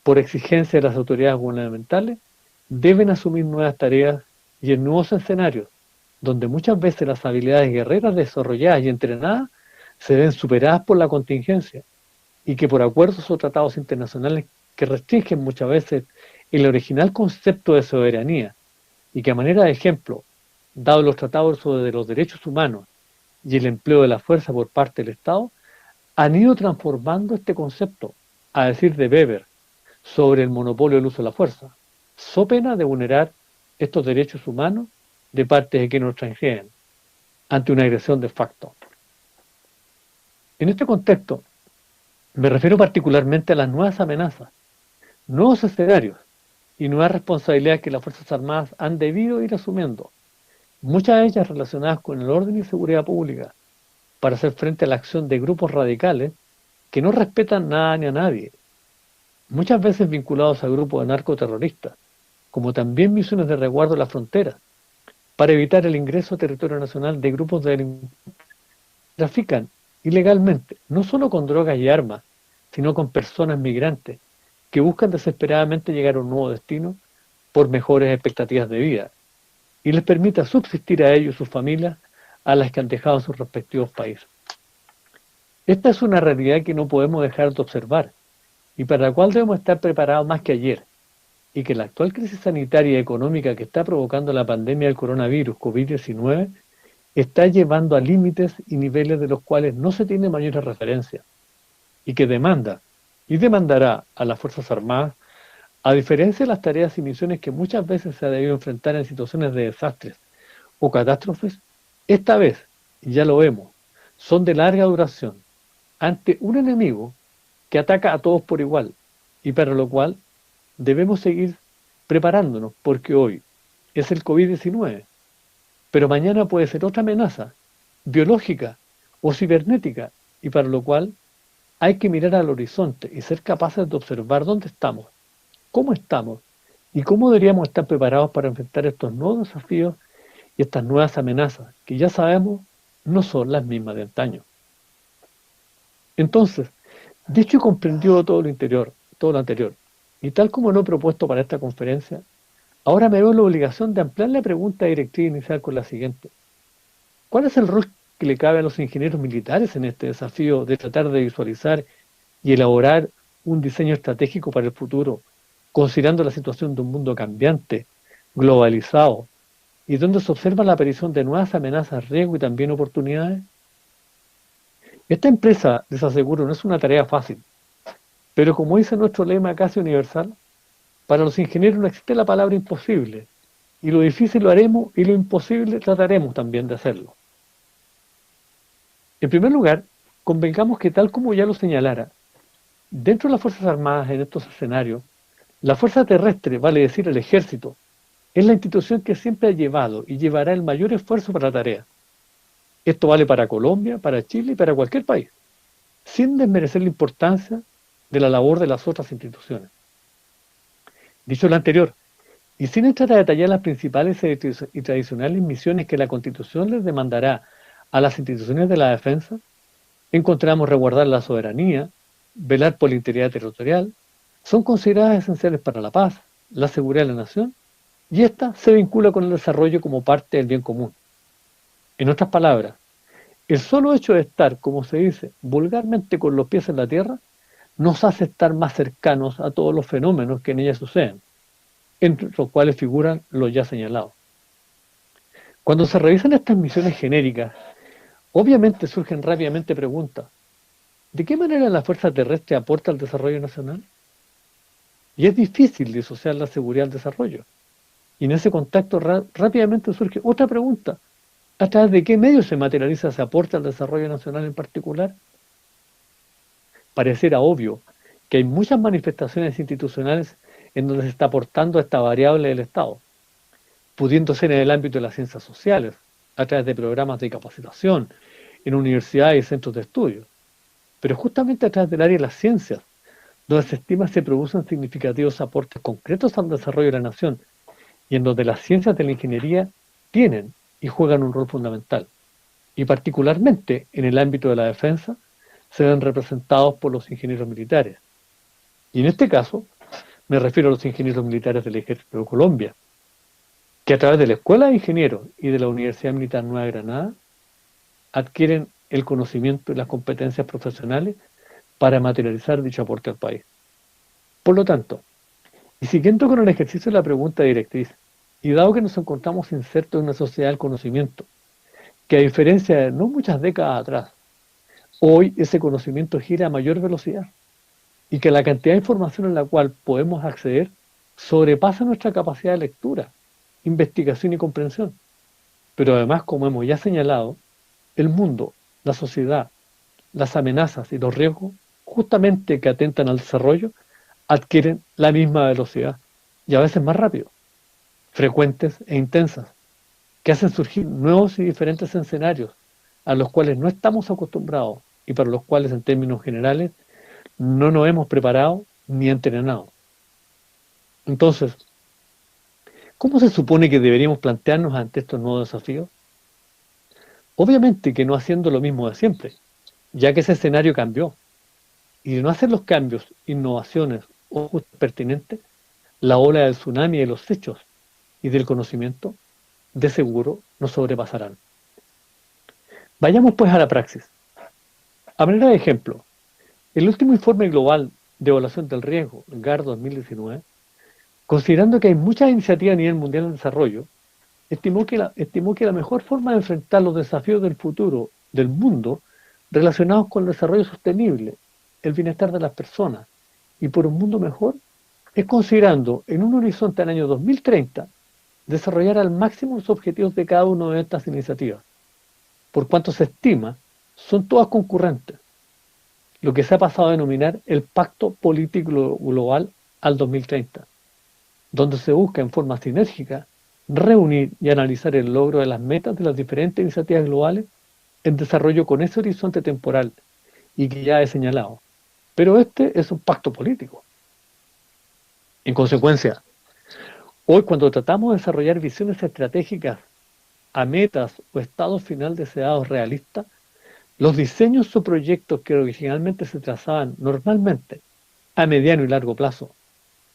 por exigencia de las autoridades gubernamentales, deben asumir nuevas tareas y en nuevos escenarios, donde muchas veces las habilidades guerreras desarrolladas y entrenadas se ven superadas por la contingencia, y que por acuerdos o tratados internacionales que restringen muchas veces el original concepto de soberanía, y que a manera de ejemplo, dado los tratados sobre los derechos humanos y el empleo de la fuerza por parte del Estado, han ido transformando este concepto, a decir de Weber, sobre el monopolio del uso de la fuerza, so pena de vulnerar estos derechos humanos de parte de quienes nos transgreden, ante una agresión de facto. En este contexto, me refiero particularmente a las nuevas amenazas, nuevos escenarios y nuevas responsabilidades que las Fuerzas Armadas han debido ir asumiendo, muchas de ellas relacionadas con el orden y seguridad pública, para hacer frente a la acción de grupos radicales que no respetan nada ni a nadie, muchas veces vinculados a grupos de narcoterroristas, como también misiones de resguardo de la frontera, para evitar el ingreso a territorio nacional de grupos de delincuentes que trafican ilegalmente, no solo con drogas y armas, sino con personas migrantes que buscan desesperadamente llegar a un nuevo destino por mejores expectativas de vida, y les permita subsistir a ellos y sus familias a las que han dejado en sus respectivos países. Esta es una realidad que no podemos dejar de observar, y para la cual debemos estar preparados más que ayer, y que la actual crisis sanitaria y económica que está provocando la pandemia del coronavirus COVID-19 está llevando a límites y niveles de los cuales no se tiene mayores referencias, y que demanda y demandará a las Fuerzas Armadas, a diferencia de las tareas y misiones que muchas veces se ha debido enfrentar en situaciones de desastres o catástrofes, esta vez, y ya lo vemos, son de larga duración, ante un enemigo que ataca a todos por igual, y para lo cual debemos seguir preparándonos, porque hoy es el COVID-19, pero mañana puede ser otra amenaza, biológica o cibernética, y para lo cual hay que mirar al horizonte y ser capaces de observar dónde estamos, cómo estamos, y cómo deberíamos estar preparados para enfrentar estos nuevos desafíos y estas nuevas amenazas, que ya sabemos no son las mismas de antaño. Entonces, dicho y comprendido todo lo anterior, y tal como lo he propuesto para esta conferencia, ahora me veo la obligación de ampliar la pregunta directiva inicial con la siguiente. ¿Cuál es el rol que le cabe a los ingenieros militares en este desafío de tratar de visualizar y elaborar un diseño estratégico para el futuro, considerando la situación de un mundo cambiante, globalizado, y donde se observa la aparición de nuevas amenazas, riesgos y también oportunidades. Esta empresa, les aseguro, no es una tarea fácil, pero como dice nuestro lema casi universal, para los ingenieros no existe la palabra imposible, y lo difícil lo haremos y lo imposible trataremos también de hacerlo. En primer lugar, convengamos que tal como ya lo señalara, dentro de las Fuerzas Armadas en estos escenarios, la fuerza terrestre, vale decir el ejército, es la institución que siempre ha llevado y llevará el mayor esfuerzo para la tarea. Esto vale para Colombia, para Chile y para cualquier país, sin desmerecer la importancia de la labor de las otras instituciones. Dicho lo anterior, y sin entrar a detallar las principales y tradicionales misiones que la Constitución les demandará a las instituciones de la defensa, encontramos resguardar la soberanía, velar por la integridad territorial, son consideradas esenciales para la paz, la seguridad de la nación, y esta se vincula con el desarrollo como parte del bien común. En otras palabras, el solo hecho de estar, como se dice vulgarmente, con los pies en la tierra, nos hace estar más cercanos a todos los fenómenos que en ella suceden, entre los cuales figuran los ya señalados. Cuando se revisan estas misiones genéricas, obviamente surgen rápidamente preguntas. ¿De qué manera la fuerza terrestre aporta al desarrollo nacional? Y es difícil disociar la seguridad del desarrollo. Y en ese contacto rápidamente surge otra pregunta. ¿A través de qué medios se materializa ese aporte al desarrollo nacional en particular? Pareciera obvio que hay muchas manifestaciones institucionales en donde se está aportando esta variable del Estado, pudiendo ser en el ámbito de las ciencias sociales, a través de programas de capacitación, en universidades y centros de estudio, pero justamente a través del área de las ciencias, donde se estima se producen significativos aportes concretos al desarrollo de la nación, y en donde las ciencias de la ingeniería tienen y juegan un rol fundamental, y particularmente en el ámbito de la defensa, se ven representados por los ingenieros militares. Y en este caso, me refiero a los ingenieros militares del Ejército de Colombia, que a través de la Escuela de Ingenieros y de la Universidad Militar Nueva Granada, adquieren el conocimiento y las competencias profesionales para materializar dicho aporte al país. Por lo tanto, y siguiendo con el ejercicio de la pregunta directriz, y dado que nos encontramos insertos en una sociedad del conocimiento, que a diferencia de no muchas décadas atrás, hoy ese conocimiento gira a mayor velocidad, y que la cantidad de información en la cual podemos acceder sobrepasa nuestra capacidad de lectura, investigación y comprensión. Pero además, como hemos ya señalado, el mundo, la sociedad, las amenazas y los riesgos, justamente que atentan al desarrollo, adquieren la misma velocidad, y a veces más rápido, frecuentes e intensas, que hacen surgir nuevos y diferentes escenarios a los cuales no estamos acostumbrados y para los cuales en términos generales no nos hemos preparado ni entrenado. Entonces, ¿cómo se supone que deberíamos plantearnos ante estos nuevos desafíos? Obviamente que no haciendo lo mismo de siempre, ya que ese escenario cambió. Y de no hacer los cambios, innovaciones o ajustes pertinentes, la ola del tsunami de los hechos y del conocimiento, de seguro, nos sobrepasarán. Vayamos pues a la praxis. A manera de ejemplo, el último informe global de evaluación del riesgo, GAR 2019, considerando que hay muchas iniciativas a nivel mundial de desarrollo, estimó que la mejor forma de enfrentar los desafíos del futuro del mundo relacionados con el desarrollo sostenible, el bienestar de las personas y por un mundo mejor, es considerando en un horizonte al año 2030 desarrollar al máximo los objetivos de cada una de estas iniciativas, por cuanto se estima son todas concurrentes, lo que se ha pasado a denominar el Pacto Político Global al 2030, donde se busca en forma sinérgica reunir y analizar el logro de las metas de las diferentes iniciativas globales en desarrollo con ese horizonte temporal y que ya he señalado. Pero este es un pacto político. En consecuencia, hoy cuando tratamos de desarrollar visiones estratégicas a metas o estados final deseados realistas, los diseños o proyectos que originalmente se trazaban normalmente a mediano y largo plazo,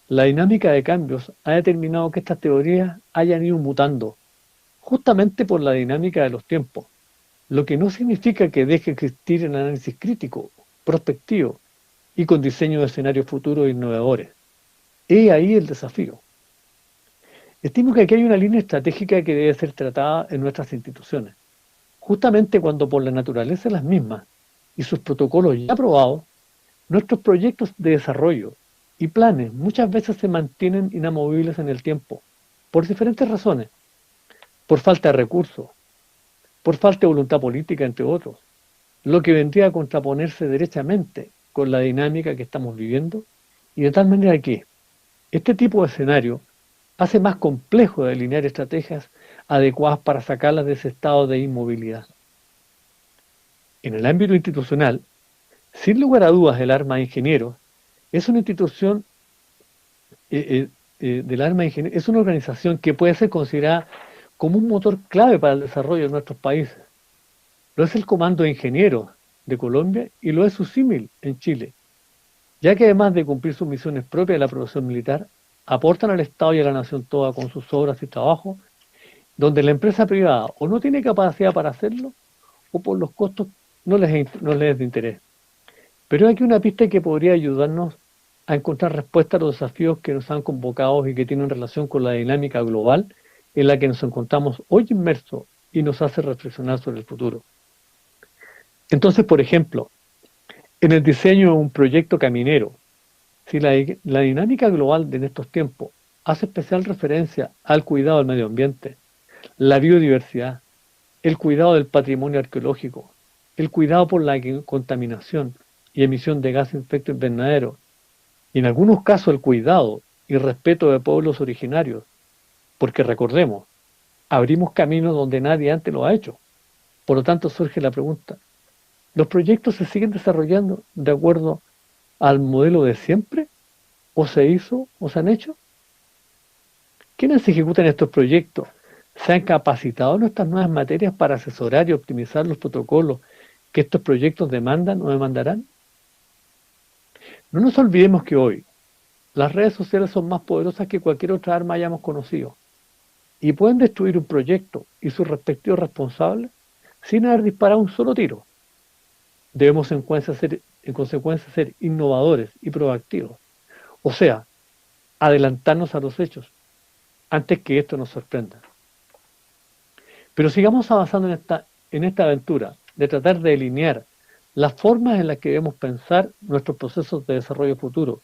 la dinámica de cambios ha determinado que estas teorías hayan ido mutando, justamente por la dinámica de los tiempos, lo que no significa que deje de existir el análisis crítico, prospectivo y con diseño de escenarios futuros innovadores. He ahí el desafío. Estimo que aquí hay una línea estratégica que debe ser tratada en nuestras instituciones, justamente cuando por la naturaleza de las mismas y sus protocolos ya aprobados, nuestros proyectos de desarrollo y planes muchas veces se mantienen inamovibles en el tiempo, por diferentes razones, por falta de recursos, por falta de voluntad política, entre otros, lo que vendría a contraponerse derechamente con la dinámica que estamos viviendo, y de tal manera que este tipo de escenario hace más complejo delinear estrategias adecuadas para sacarlas de ese estado de inmovilidad. En el ámbito institucional, sin lugar a dudas, el arma de ingenieros es una institución del arma de ingenieros, es una organización que puede ser considerada como un motor clave para el desarrollo de nuestros países. Lo es el Comando de Ingenieros de Colombia y lo es su símil en Chile, ya que además de cumplir sus misiones propias de la profesión militar, aportan al Estado y a la nación toda con sus obras y trabajos, donde la empresa privada o no tiene capacidad para hacerlo, o por los costos no les es de interés. Pero hay aquí una pista que podría ayudarnos a encontrar respuestas a los desafíos que nos han convocado y que tienen relación con la dinámica global en la que nos encontramos hoy inmersos y nos hace reflexionar sobre el futuro. Entonces, por ejemplo, en el diseño de un proyecto caminero, si la dinámica global de estos tiempos hace especial referencia al cuidado del medio ambiente, la biodiversidad, el cuidado del patrimonio arqueológico, el cuidado por la contaminación y emisión de gases de efecto invernadero, y en algunos casos el cuidado y respeto de pueblos originarios, porque recordemos, abrimos caminos donde nadie antes lo ha hecho. Por lo tanto, surge la pregunta, ¿los proyectos se siguen desarrollando de acuerdo al modelo de siempre? ¿O se hizo o se han hecho? ¿Quiénes ejecutan estos proyectos? ¿Se han capacitado en estas nuevas materias para asesorar y optimizar los protocolos que estos proyectos demandan o demandarán? No nos olvidemos que hoy las redes sociales son más poderosas que cualquier otra arma hayamos conocido y pueden destruir un proyecto y sus respectivos responsables sin haber disparado un solo tiro. Debemos en consecuencia ser innovadores y proactivos, o sea, adelantarnos a los hechos antes que esto nos sorprenda. Pero sigamos avanzando en esta aventura de tratar de delinear las formas en las que debemos pensar nuestros procesos de desarrollo futuro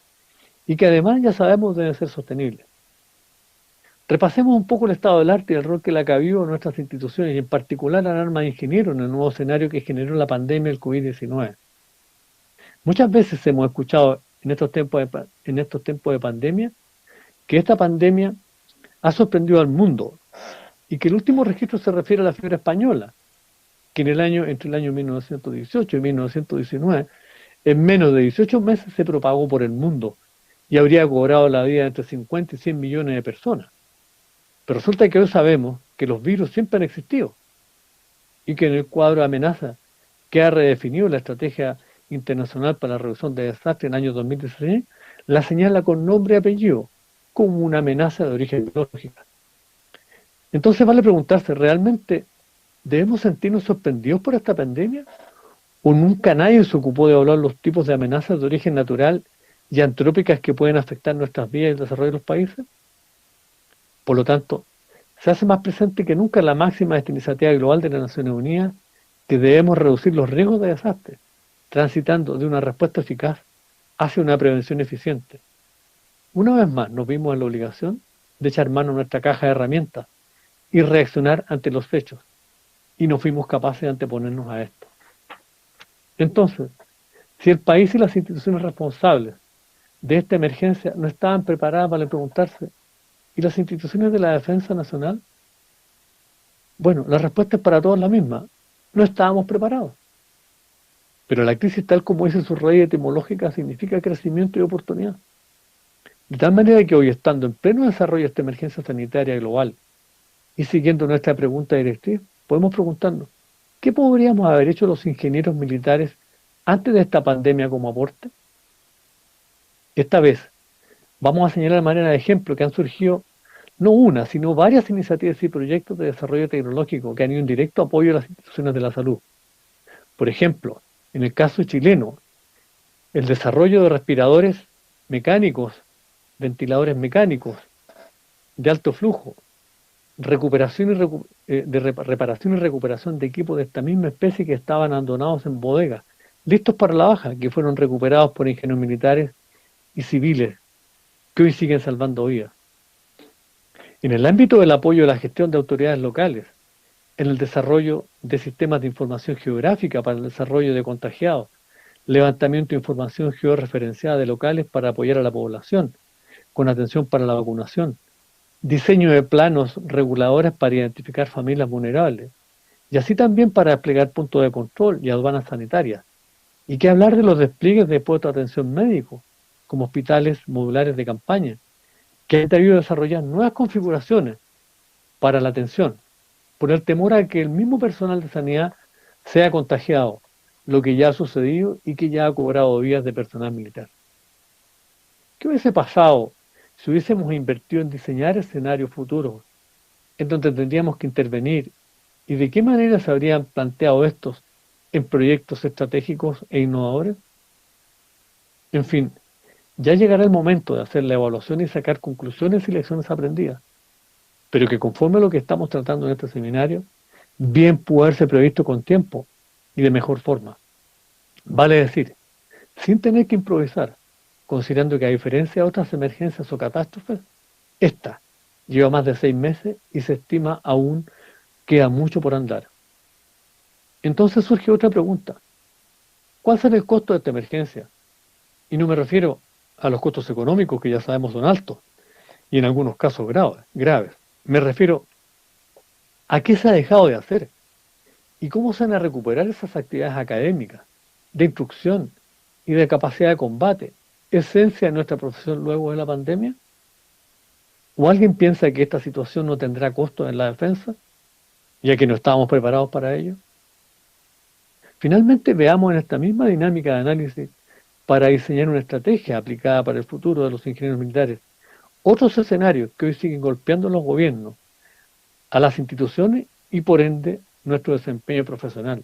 y que además ya sabemos deben ser sostenibles. Repasemos un poco el estado del arte y el rol que le ha cabido a nuestras instituciones y en particular al arma de ingeniero en el nuevo escenario que generó la pandemia del COVID-19. Muchas veces hemos escuchado en estos tiempos de pandemia que esta pandemia ha sorprendido al mundo y que el último registro se refiere a la fiebre española, que entre el año 1918 y 1919, en menos de 18 meses se propagó por el mundo y habría cobrado la vida de entre 50 y 100 millones de personas. Pero resulta que hoy sabemos que los virus siempre han existido y que en el cuadro de amenaza que ha redefinido la Estrategia Internacional para la Reducción de Desastres en el año 2016, la señala con nombre y apellido como una amenaza de origen biológica. Entonces vale preguntarse, ¿realmente debemos sentirnos sorprendidos por esta pandemia? ¿O nunca nadie se ocupó de evaluar los tipos de amenazas de origen natural y antrópicas que pueden afectar nuestras vidas y el desarrollo de los países? Por lo tanto, se hace más presente que nunca la máxima de esta iniciativa global de las Naciones Unidas que debemos reducir los riesgos de desastre, transitando de una respuesta eficaz hacia una prevención eficiente. Una vez más nos vimos en la obligación de echar mano a nuestra caja de herramientas y reaccionar ante los hechos, y no fuimos capaces de anteponernos a esto. Entonces, si el país y las instituciones responsables de esta emergencia no estaban preparadas, vale preguntarse, ¿y las instituciones de la defensa nacional? Bueno, la respuesta es para todos la misma. No estábamos preparados. Pero la crisis, tal como dice su raíz etimológica, significa crecimiento y oportunidad. De tal manera que hoy, estando en pleno desarrollo de esta emergencia sanitaria global y siguiendo nuestra pregunta directriz, podemos preguntarnos, ¿qué podríamos haber hecho los ingenieros militares antes de esta pandemia como aporte? Esta vez, vamos a señalar de manera de ejemplo que han surgido no una, sino varias iniciativas y proyectos de desarrollo tecnológico que han ido en directo apoyo a las instituciones de la salud. Por ejemplo, en el caso chileno, el desarrollo de respiradores mecánicos, ventiladores mecánicos, de alto flujo, recuperación reparación y recuperación de equipos de esta misma especie que estaban abandonados en bodegas, listos para la baja, que fueron recuperados por ingenieros militares y civiles, que hoy siguen salvando vidas. En el ámbito del apoyo a la gestión de autoridades locales, en el desarrollo de sistemas de información geográfica para el desarrollo de contagiados, levantamiento de información georreferenciada de locales para apoyar a la población, con atención para la vacunación, diseño de planos reguladores para identificar familias vulnerables, y así también para desplegar puntos de control y aduanas sanitarias. Y qué hablar de los despliegues de puestos de atención médico, como hospitales modulares de campaña, que han debido desarrollar nuevas configuraciones para la atención, por el temor a que el mismo personal de sanidad sea contagiado, lo que ya ha sucedido y que ya ha cobrado vidas de personal militar. ¿Qué hubiese pasado si hubiésemos invertido en diseñar escenarios futuros, en donde tendríamos que intervenir, y de qué manera se habrían planteado estos en proyectos estratégicos e innovadores? En fin, ya llegará el momento de hacer la evaluación y sacar conclusiones y lecciones aprendidas, pero que conforme a lo que estamos tratando en este seminario, bien pudo haberse previsto con tiempo y de mejor forma. Vale decir, sin tener que improvisar, considerando que a diferencia de otras emergencias o catástrofes, esta lleva más de 6 meses y se estima aún queda mucho por andar. Entonces surge otra pregunta. ¿Cuál será el costo de esta emergencia? Y no me refiero a los costos económicos, que ya sabemos son altos, y en algunos casos graves. Me refiero a qué se ha dejado de hacer y cómo se van a recuperar esas actividades académicas, de instrucción y de capacidad de combate, esencia de nuestra profesión luego de la pandemia. ¿O alguien piensa que esta situación no tendrá costo en la defensa, ya que no estábamos preparados para ello? Finalmente, veamos en esta misma dinámica de análisis, para diseñar una estrategia aplicada para el futuro de los ingenieros militares, otros escenarios que hoy siguen golpeando a los gobiernos, a las instituciones y por ende nuestro desempeño profesional.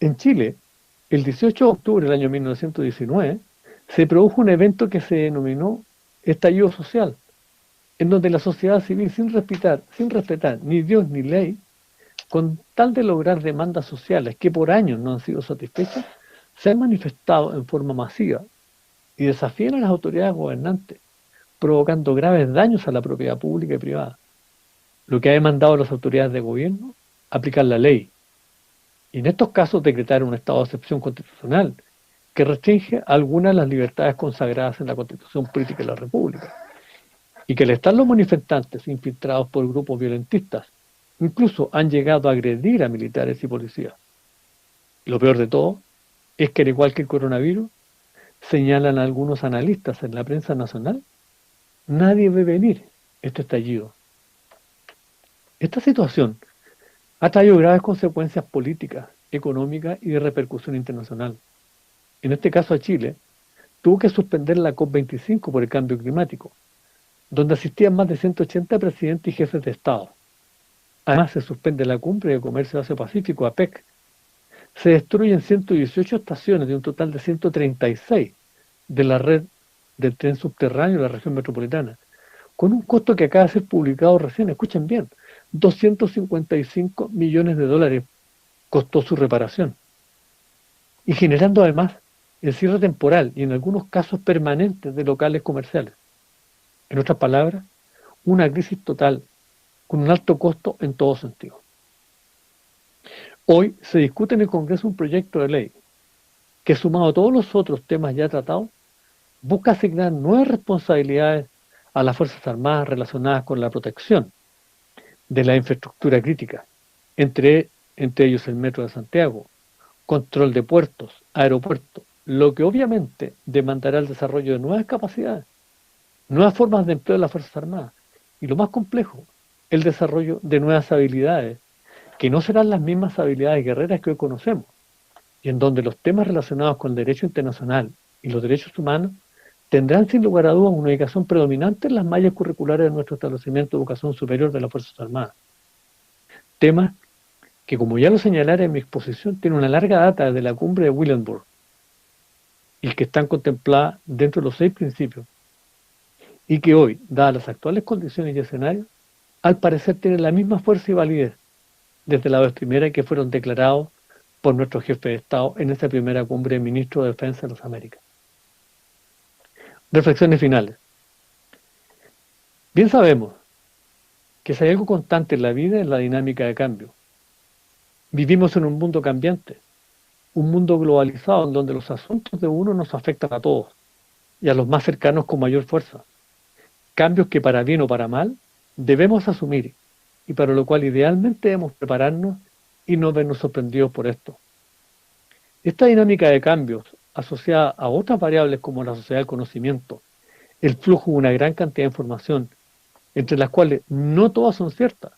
En Chile, el 18 de octubre del año 1919, se produjo un evento que se denominó estallido social, en donde la sociedad civil, sin respetar ni Dios ni ley, con tal de lograr demandas sociales que por años no han sido satisfechas, se han manifestado en forma masiva y desafían a las autoridades gobernantes, provocando graves daños a la propiedad pública y privada, lo que ha demandado a las autoridades de gobierno aplicar la ley, y en estos casos decretar un estado de excepción constitucional que restringe algunas de las libertades consagradas en la Constitución Política de la República, y que al estar los manifestantes infiltrados por grupos violentistas, incluso han llegado a agredir a militares y policías. Lo peor de todo es que, al igual que el coronavirus, señalan algunos analistas en la prensa nacional, nadie ve venir este estallido. Esta situación ha traído graves consecuencias políticas, económicas y de repercusión internacional. En este caso a Chile, tuvo que suspender la COP25 por el cambio climático, donde asistían más de 180 presidentes y jefes de Estado. Además, se suspende la Cumbre de Comercio de Asia-Pacífico, APEC. Se destruyen 118 estaciones de un total de 136 de la red del tren subterráneo de la región metropolitana, con un costo que acaba de ser publicado recién, escuchen bien, 255 millones de dólares costó su reparación, y generando además el cierre temporal y en algunos casos permanentes de locales comerciales. En otras palabras, una crisis total, con un alto costo en todo sentido. Hoy se discute en el Congreso un proyecto de ley que, sumado a todos los otros temas ya tratados, busca asignar nuevas responsabilidades a las Fuerzas Armadas relacionadas con la protección de la infraestructura crítica, entre ellos el Metro de Santiago, control de puertos, aeropuertos, lo que obviamente demandará el desarrollo de nuevas capacidades, nuevas formas de empleo de las Fuerzas Armadas, y lo más complejo, el desarrollo de nuevas habilidades, que no serán las mismas habilidades guerreras que hoy conocemos, y en donde los temas relacionados con el derecho internacional y los derechos humanos tendrán sin lugar a dudas una ubicación predominante en las mallas curriculares de nuestro establecimiento de educación superior de las Fuerzas Armadas. Temas que, como ya lo señalaré en mi exposición, tienen una larga data desde la cumbre de Willenburg, y que están contempladas dentro de los 6 principios, y que hoy, dadas las actuales condiciones y escenarios, al parecer tienen la misma fuerza y validez desde la primera que fueron declarados por nuestro jefe de Estado en esa primera cumbre de ministros de Defensa de las Américas. Reflexiones finales. Bien sabemos que si hay algo constante en la vida es la dinámica de cambio. Vivimos en un mundo cambiante, un mundo globalizado en donde los asuntos de uno nos afectan a todos y a los más cercanos con mayor fuerza. Cambios que para bien o para mal debemos asumir y para lo cual idealmente debemos prepararnos y no vernos sorprendidos por esto. Esta dinámica de cambios, asociada a otras variables como la sociedad del conocimiento, el flujo de una gran cantidad de información, entre las cuales no todas son ciertas,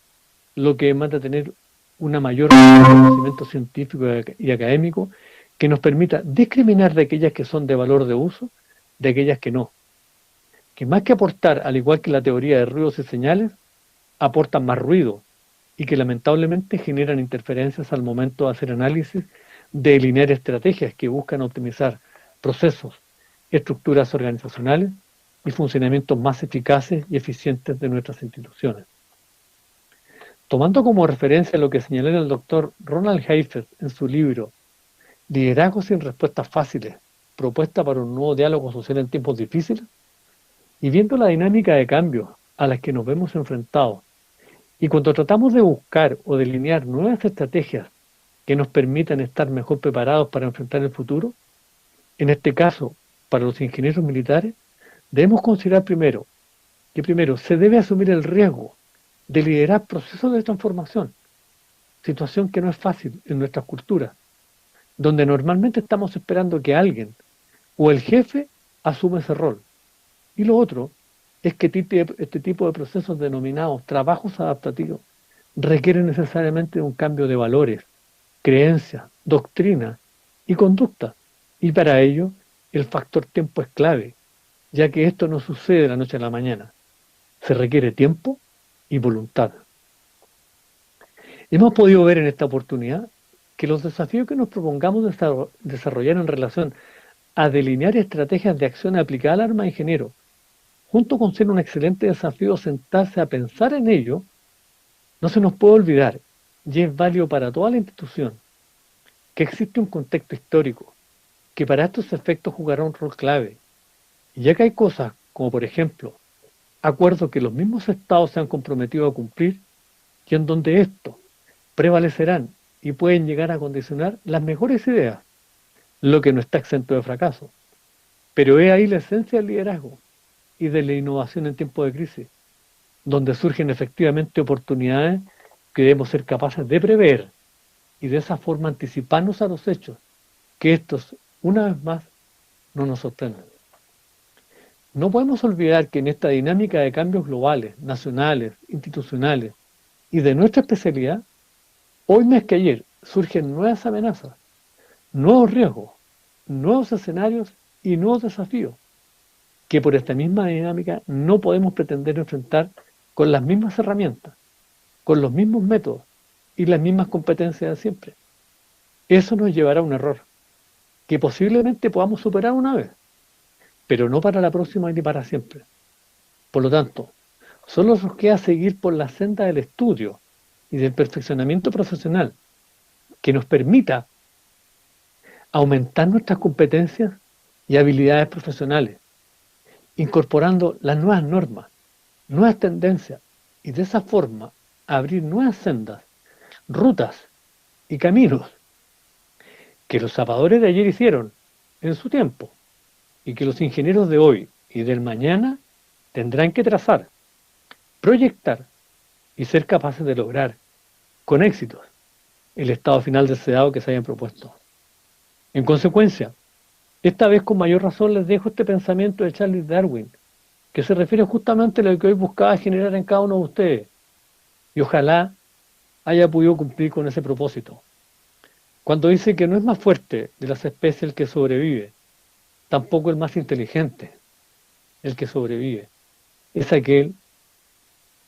lo que demanda tener una mayor conocimiento científico y académico que nos permita discriminar de aquellas que son de valor de uso, de aquellas que no. Que más que aportar, al igual que la teoría de ruidos y señales, aportan más ruido y que lamentablemente generan interferencias al momento de hacer análisis, de delinear estrategias que buscan optimizar procesos, estructuras organizacionales y funcionamientos más eficaces y eficientes de nuestras instituciones. Tomando como referencia lo que señaló el doctor Ronald Heifetz en su libro Liderazgo sin respuestas fáciles, propuesta para un nuevo diálogo social en tiempos difíciles, y viendo la dinámica de cambios a las que nos vemos enfrentados, y cuando tratamos de buscar o delinear nuevas estrategias que nos permitan estar mejor preparados para enfrentar el futuro, en este caso, para los ingenieros militares, debemos considerar primero que se debe asumir el riesgo de liderar procesos de transformación, situación que no es fácil en nuestras culturas, donde normalmente estamos esperando que alguien o el jefe asuma ese rol. Y lo otro es que este tipo de procesos denominados trabajos adaptativos requieren necesariamente un cambio de valores, creencias, doctrina y conducta. Y para ello, el factor tiempo es clave, ya que esto no sucede de la noche a la mañana. Se requiere tiempo y voluntad. Hemos podido ver en esta oportunidad que los desafíos que nos propongamos desarrollar en relación a delinear estrategias de acción aplicadas al arma de ingeniero, junto con ser un excelente desafío sentarse a pensar en ello, no se nos puede olvidar, y es válido para toda la institución, que existe un contexto histórico, que para estos efectos jugará un rol clave, y ya que hay cosas como por ejemplo, acuerdos que los mismos estados se han comprometido a cumplir, y en donde estos prevalecerán y pueden llegar a condicionar las mejores ideas, lo que no está exento de fracaso. Pero es ahí la esencia del liderazgo y de la innovación en tiempos de crisis, donde surgen efectivamente oportunidades que debemos ser capaces de prever y de esa forma anticiparnos a los hechos, que estos, una vez más, no nos sorprendan. No podemos olvidar que en esta dinámica de cambios globales, nacionales, institucionales y de nuestra especialidad, hoy más que ayer surgen nuevas amenazas, nuevos riesgos, nuevos escenarios y nuevos desafíos, que por esta misma dinámica no podemos pretender enfrentar con las mismas herramientas, con los mismos métodos y las mismas competencias de siempre. Eso nos llevará a un error, que posiblemente podamos superar una vez, pero no para la próxima ni para siempre. Por lo tanto, solo nos queda seguir por la senda del estudio y del perfeccionamiento profesional, que nos permita aumentar nuestras competencias y habilidades profesionales, incorporando las nuevas normas, nuevas tendencias, y de esa forma abrir nuevas sendas, rutas y caminos que los zapadores de ayer hicieron en su tiempo y que los ingenieros de hoy y del mañana tendrán que trazar, proyectar y ser capaces de lograr con éxitos el estado final deseado que se hayan propuesto. En consecuencia, esta vez con mayor razón les dejo este pensamiento de Charles Darwin, que se refiere justamente a lo que hoy buscaba generar en cada uno de ustedes, y ojalá haya podido cumplir con ese propósito. Cuando dice que no es más fuerte de las especies el que sobrevive, tampoco el más inteligente el que sobrevive, es aquel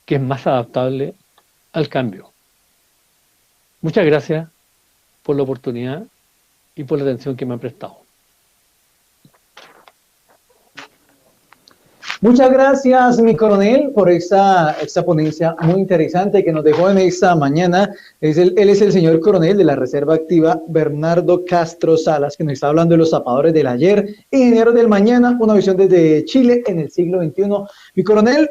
que es más adaptable al cambio. Muchas gracias por la oportunidad y por la atención que me han prestado. Muchas gracias, mi coronel, por esta ponencia muy interesante que nos dejó en esta mañana. Él es el señor coronel de la Reserva Activa, Bernardo Castro Salas, que nos está hablando de los zapadores del ayer, ingenieros del mañana, una visión desde Chile en el siglo XXI. Mi coronel,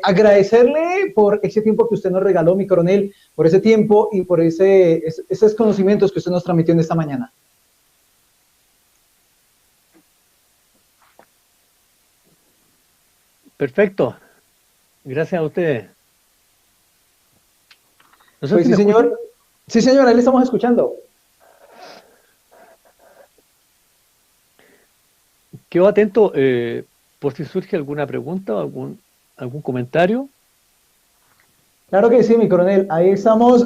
agradecerle por ese tiempo que usted nos regaló, mi coronel, por ese tiempo y por esos conocimientos que usted nos transmitió en esta mañana. Perfecto. Gracias a ustedes. No sé si sí, señor. Sí, señor, ahí le estamos escuchando. Quedo atento por si surge alguna pregunta o algún comentario. Claro que sí, mi coronel. Ahí estaremos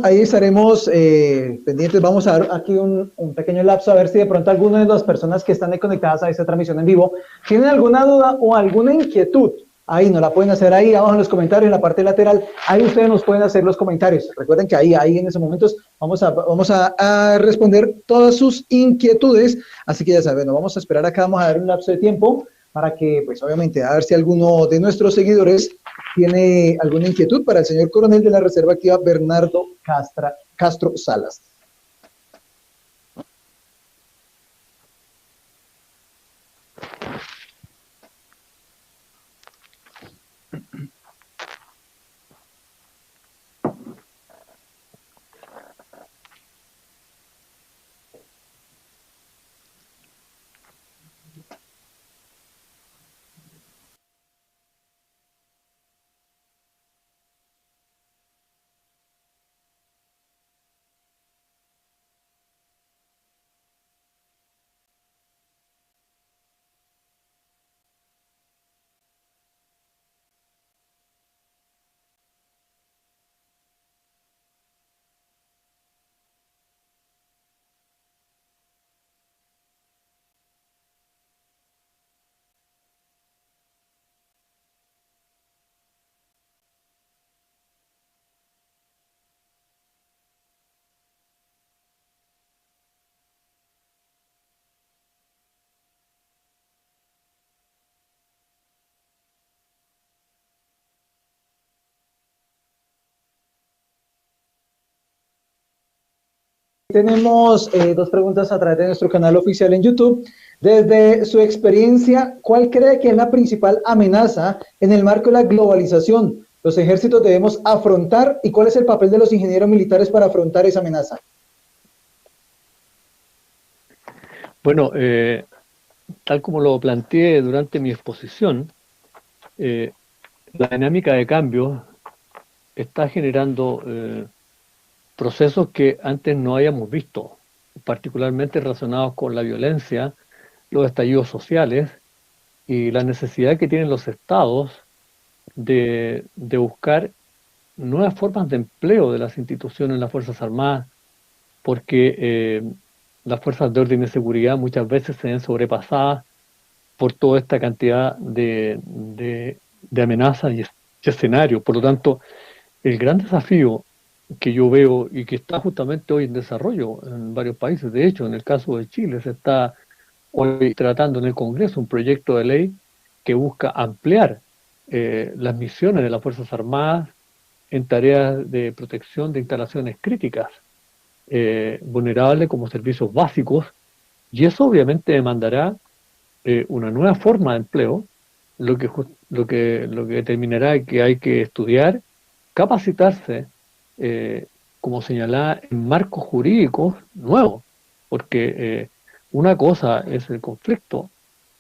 pendientes. Vamos a ver aquí un pequeño lapso a ver si de pronto alguna de las personas que están conectadas a esta transmisión en vivo tienen alguna duda o alguna inquietud. Ahí nos la pueden hacer ahí abajo en los comentarios, en la parte lateral. Ahí ustedes nos pueden hacer los comentarios. Recuerden que ahí en esos momentos vamos a responder todas sus inquietudes. Así que ya saben, nos vamos a esperar acá, vamos a dar un lapso de tiempo para que, pues obviamente, a ver si alguno de nuestros seguidores tiene alguna inquietud para el señor coronel de la Reserva Activa, Bernardo Castro Salas. Tenemos dos preguntas a través de nuestro canal oficial en YouTube. Desde su experiencia, ¿cuál cree que es la principal amenaza en el marco de la globalización? ¿Los ejércitos debemos afrontar y cuál es el papel de los ingenieros militares para afrontar esa amenaza? Bueno, tal como lo planteé durante mi exposición, la dinámica de cambio está generando procesos que antes no habíamos visto, particularmente relacionados con la violencia, los estallidos sociales y la necesidad que tienen los estados de buscar nuevas formas de empleo de las instituciones en las Fuerzas Armadas, porque las fuerzas de orden y seguridad muchas veces se ven sobrepasadas por toda esta cantidad de amenazas y escenarios. Por lo tanto, el gran desafío que yo veo y que está justamente hoy en desarrollo en varios países, de hecho, en el caso de Chile, se está hoy tratando en el Congreso un proyecto de ley que busca ampliar las misiones de las Fuerzas Armadas en tareas de protección de instalaciones críticas, vulnerables como servicios básicos, y eso obviamente demandará una nueva forma de empleo, lo que determinará que hay que estudiar, capacitarse, como señalaba, en marcos jurídicos nuevos, porque una cosa es el conflicto,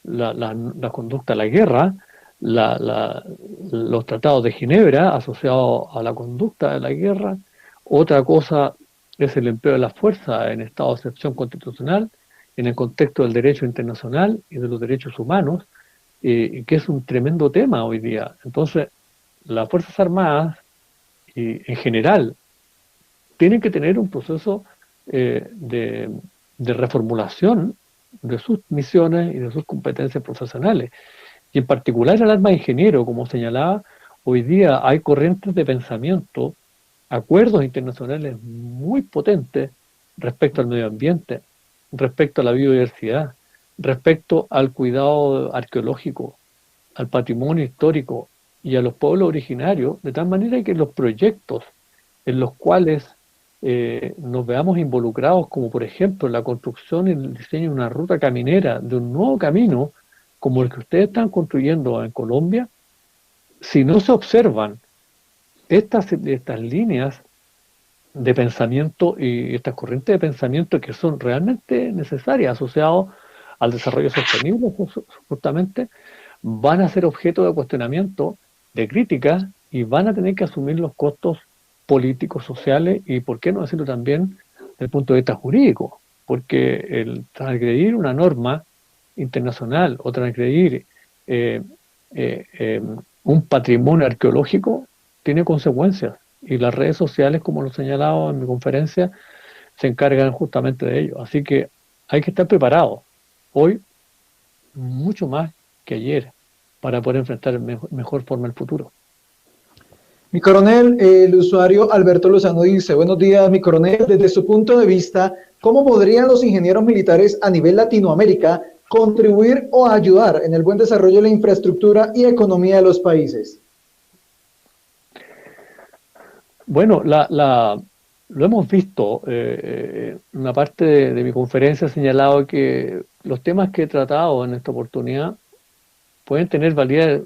la conducta a la guerra, los tratados de Ginebra asociados a la conducta de la guerra, otra cosa es el empleo de la fuerza en estado de excepción constitucional, en el contexto del derecho internacional y de los derechos humanos, que es un tremendo tema hoy día. Entonces, las Fuerzas Armadas, y en general, tienen que tener un proceso de reformulación de sus misiones y de sus competencias profesionales. Y en particular el arma de ingeniero, como señalaba, hoy día hay corrientes de pensamiento, acuerdos internacionales muy potentes respecto al medio ambiente, respecto a la biodiversidad, respecto al cuidado arqueológico, al patrimonio histórico y a los pueblos originarios, de tal manera que los proyectos en los cuales nos veamos involucrados, como por ejemplo la construcción y el diseño de una ruta caminera, de un nuevo camino, como el que ustedes están construyendo en Colombia, si no se observan estas líneas de pensamiento y estas corrientes de pensamiento que son realmente necesarias, asociados al desarrollo sostenible, justamente, van a ser objeto de cuestionamiento, de crítica, y van a tener que asumir los costos políticos, sociales y, por qué no decirlo también, desde el punto de vista jurídico, porque el transgredir una norma internacional o transgredir un patrimonio arqueológico tiene consecuencias, y las redes sociales, como lo señalaba en mi conferencia, se encargan justamente de ello. Así que hay que estar preparados hoy mucho más que ayer para poder enfrentar de mejor forma el futuro. Mi coronel, el usuario Alberto Lozano dice: buenos días, mi coronel, desde su punto de vista, ¿cómo podrían los ingenieros militares a nivel Latinoamérica contribuir o ayudar en el buen desarrollo de la infraestructura y economía de los países? Bueno, lo hemos visto. Una parte de mi conferencia ha señalado que los temas que he tratado en esta oportunidad pueden tener validez.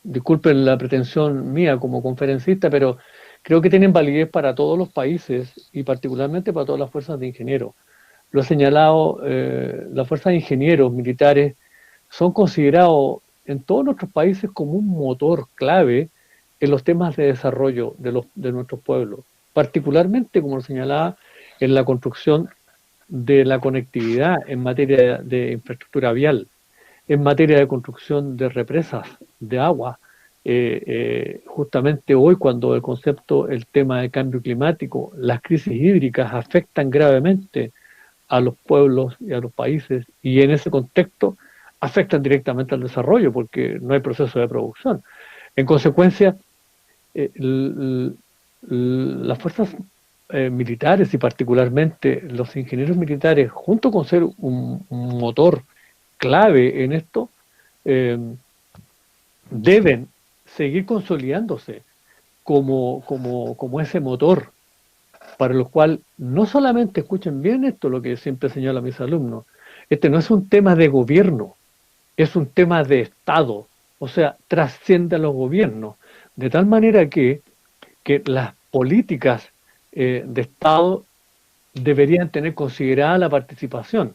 Disculpen la pretensión mía como conferencista, pero creo que tienen validez para todos los países y particularmente para todas las fuerzas de ingenieros. Lo he señalado, las fuerzas de ingenieros militares son considerados en todos nuestros países como un motor clave en los temas de desarrollo de nuestros pueblos, particularmente, como lo señalaba, en la construcción de la conectividad en materia de infraestructura vial, en materia de construcción de represas de agua. Justamente hoy, cuando el tema del cambio climático, las crisis hídricas afectan gravemente a los pueblos y a los países, y en ese contexto afectan directamente al desarrollo porque no hay proceso de producción. En consecuencia, las fuerzas militares y particularmente los ingenieros militares, junto con ser un motor clave en esto, deben seguir consolidándose como ese motor para lo cual no solamente, escuchen bien esto, lo que siempre señalo a mis alumnos, este no es un tema de gobierno, es un tema de Estado, o sea, trasciende a los gobiernos, de tal manera que las políticas de Estado deberían tener considerada la participación,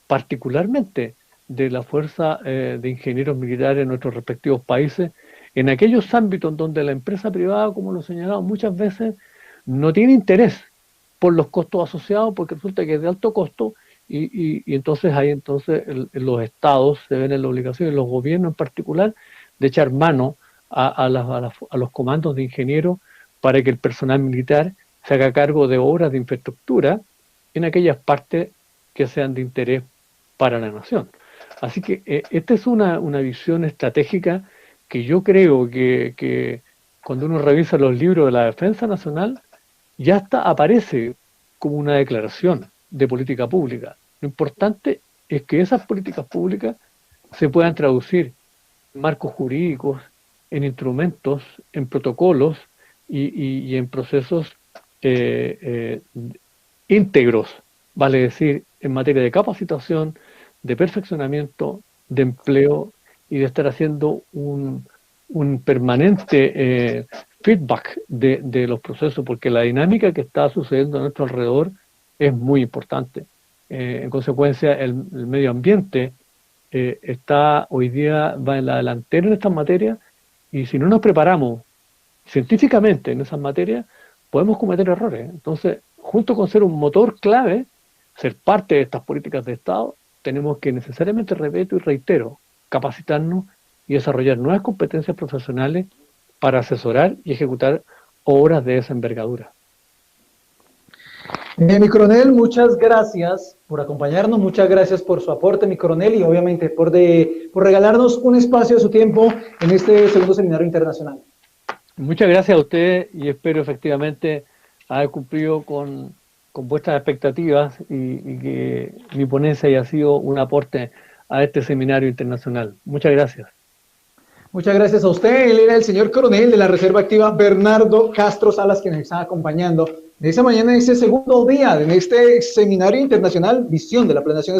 particularmente de la fuerza de ingenieros militares en nuestros respectivos países, en aquellos ámbitos donde la empresa privada, como lo he señalado muchas veces, no tiene interés por los costos asociados, porque resulta que es de alto costo, y entonces ahí los estados se ven en la obligación, y los gobiernos en particular, de echar mano a los comandos de ingenieros para que el personal militar se haga cargo de obras de infraestructura en aquellas partes que sean de interés para la nación. Así que esta es una visión estratégica que yo creo que cuando uno revisa los libros de la Defensa Nacional, ya aparece como una declaración de política pública. Lo importante es que esas políticas públicas se puedan traducir en marcos jurídicos, en instrumentos, en protocolos y en procesos íntegros, vale decir, en materia de capacitación, de perfeccionamiento, de empleo y de estar haciendo un permanente feedback de los procesos, porque la dinámica que está sucediendo a nuestro alrededor es muy importante. En consecuencia, el medio ambiente hoy día va en la delantera en estas materias, y si no nos preparamos científicamente en esas materias, podemos cometer errores. Entonces, junto con ser un motor clave, ser parte de estas políticas de Estado, tenemos que necesariamente, repito y reitero, capacitarnos y desarrollar nuevas competencias profesionales para asesorar y ejecutar obras de esa envergadura. Mi coronel, muchas gracias por acompañarnos, muchas gracias por su aporte, mi coronel, y obviamente por regalarnos un espacio de su tiempo en este segundo seminario internacional. Muchas gracias a ustedes, y espero efectivamente haber cumplido con vuestras expectativas y que mi ponencia haya sido un aporte a este seminario internacional. Muchas gracias. Muchas gracias a usted. Él era el señor coronel de la Reserva Activa, Bernardo Castro Salas, quien nos está acompañando de esta mañana en este segundo día, en este seminario internacional Visión de la Planeación